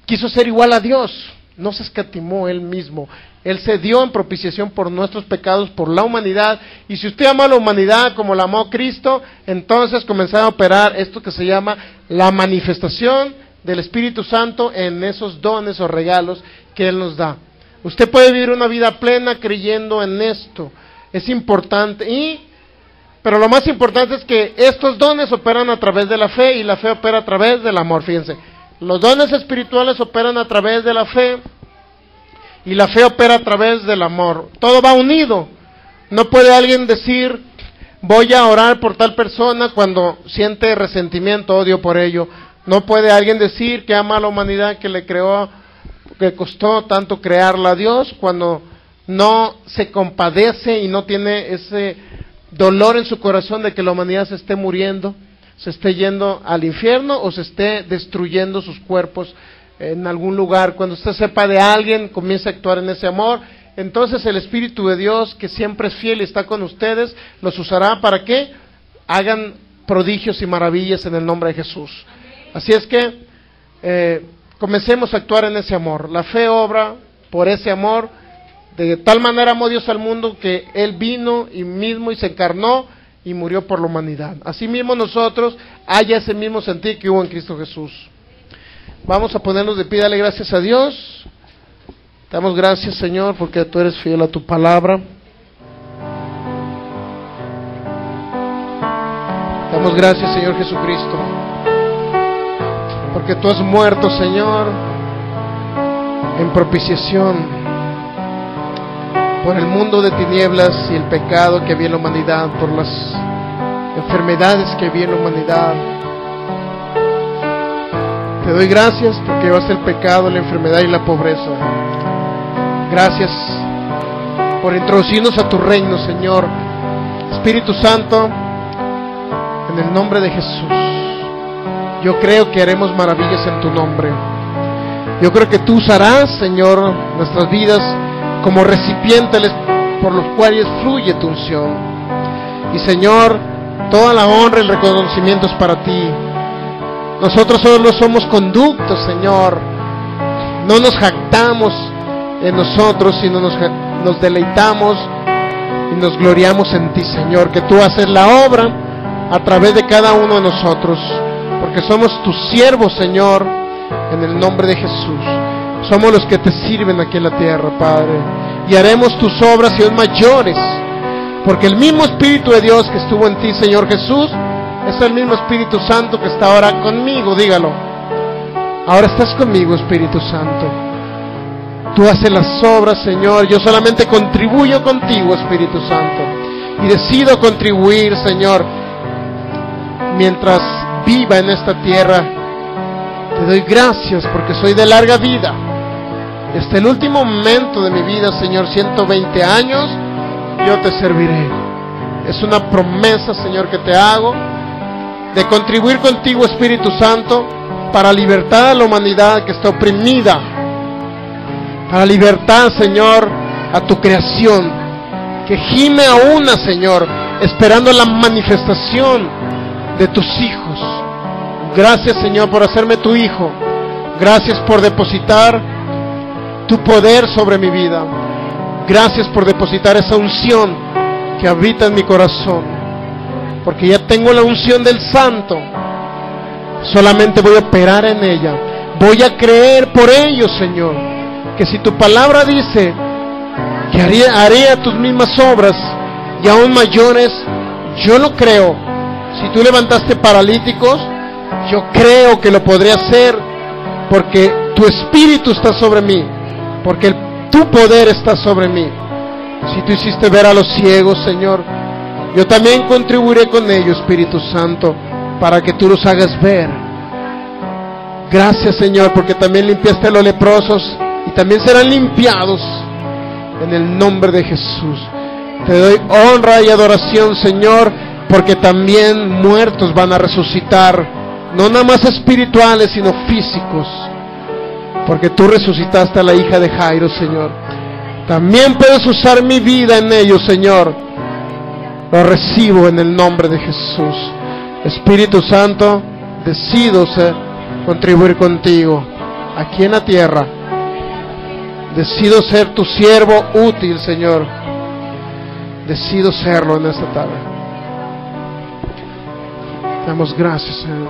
quiso ser igual a Dios, no se escatimó Él mismo, Él se dio en propiciación por nuestros pecados, por la humanidad, y si usted ama a la humanidad como la amó Cristo, entonces comenzará a operar esto que se llama la manifestación del Espíritu Santo en esos dones o regalos que Él nos da. Usted puede vivir una vida plena creyendo en esto, es importante, pero lo más importante es que estos dones operan a través de la fe, y la fe opera a través del amor. Fíjense, los dones espirituales operan a través de la fe, y la fe opera a través del amor. Todo va unido. No puede alguien decir, voy a orar por tal persona cuando siente resentimiento, odio por ello. No puede alguien decir que ama a la humanidad que le creó, que costó tanto crearla a Dios, cuando no se compadece y no tiene ese dolor en su corazón de que la humanidad se esté muriendo, se esté yendo al infierno o se esté destruyendo sus cuerpos en algún lugar. Cuando usted sepa de alguien, comience a actuar en ese amor, entonces el Espíritu de Dios, que siempre es fiel y está con ustedes, los usará para que hagan prodigios y maravillas en el nombre de Jesús. Así es que comencemos a actuar en ese amor. La fe obra por ese amor. De tal manera amó Dios al mundo que Él vino y se encarnó y murió por la humanidad. Asimismo nosotros haya ese mismo sentir que hubo en Cristo Jesús. Vamos a ponernos de pie, dale gracias a Dios. Te damos gracias, Señor, porque tú eres fiel a tu palabra. Te damos gracias, Señor Jesucristo, porque tú has muerto, Señor, en propiciación por el mundo de tinieblas y el pecado que había en la humanidad, por las enfermedades que había en la humanidad. Te doy gracias porque llevaste el pecado, la enfermedad y la pobreza. Gracias por introducirnos a tu reino, Señor. Espíritu Santo, en el nombre de Jesús, yo creo que haremos maravillas en tu nombre. Yo creo que tú usarás, Señor, nuestras vidas como recipientes por los cuales fluye tu unción. Y Señor, toda la honra y el reconocimiento es para ti. Nosotros solo somos conductos, Señor. No nos jactamos en nosotros, sino nos deleitamos y nos gloriamos en ti, Señor, que tú haces la obra a través de cada uno de nosotros, porque somos tus siervos, Señor, en el nombre de Jesús. Somos los que te sirven aquí en la tierra, Padre, y haremos tus obras y aún mayores, porque el mismo Espíritu de Dios que estuvo en ti, Señor Jesús, es el mismo Espíritu Santo que está ahora conmigo. Dígalo, ahora estás conmigo, Espíritu Santo. Tú haces las obras, Señor. Yo solamente contribuyo contigo, Espíritu Santo, y decido contribuir, Señor, mientras viva en esta tierra. Te doy gracias porque soy de larga vida. Hasta el último momento de mi vida, Señor, 120 años, yo te serviré. Es una promesa, Señor, que te hago, de contribuir contigo, Espíritu Santo, para libertar a la humanidad que está oprimida, para libertar, Señor, a tu creación, que gime a una, Señor, esperando la manifestación de tus hijos. Gracias, Señor, por hacerme tu hijo. Gracias por depositar tu poder sobre mi vida. Gracias por depositar esa unción que habita en mi corazón, porque ya tengo la unción del Santo. Solamente voy a operar en ella. Voy a creer por ello, Señor, que si tu palabra dice que haré a tus mismas obras y aún mayores, yo lo creo. Si tú levantaste paralíticos, yo creo que lo podré hacer, porque tu Espíritu está sobre mí, porque tu poder está sobre mí. Si tú hiciste ver a los ciegos, Señor, yo también contribuiré con ellos, Espíritu Santo, para que tú los hagas ver. Gracias, Señor, porque también limpiaste a los leprosos y también serán limpiados en el nombre de Jesús. Te doy honra y adoración, Señor, porque también muertos van a resucitar, no nada más espirituales, sino físicos, porque tú resucitaste a la hija de Jairo, Señor. También puedes usar mi vida en ellos, Señor. Lo recibo en el nombre de Jesús. Espíritu Santo, decido contribuir contigo aquí en la tierra Decido ser tu siervo útil, Señor. Decido serlo en esta tarde. Damos gracias, Señor.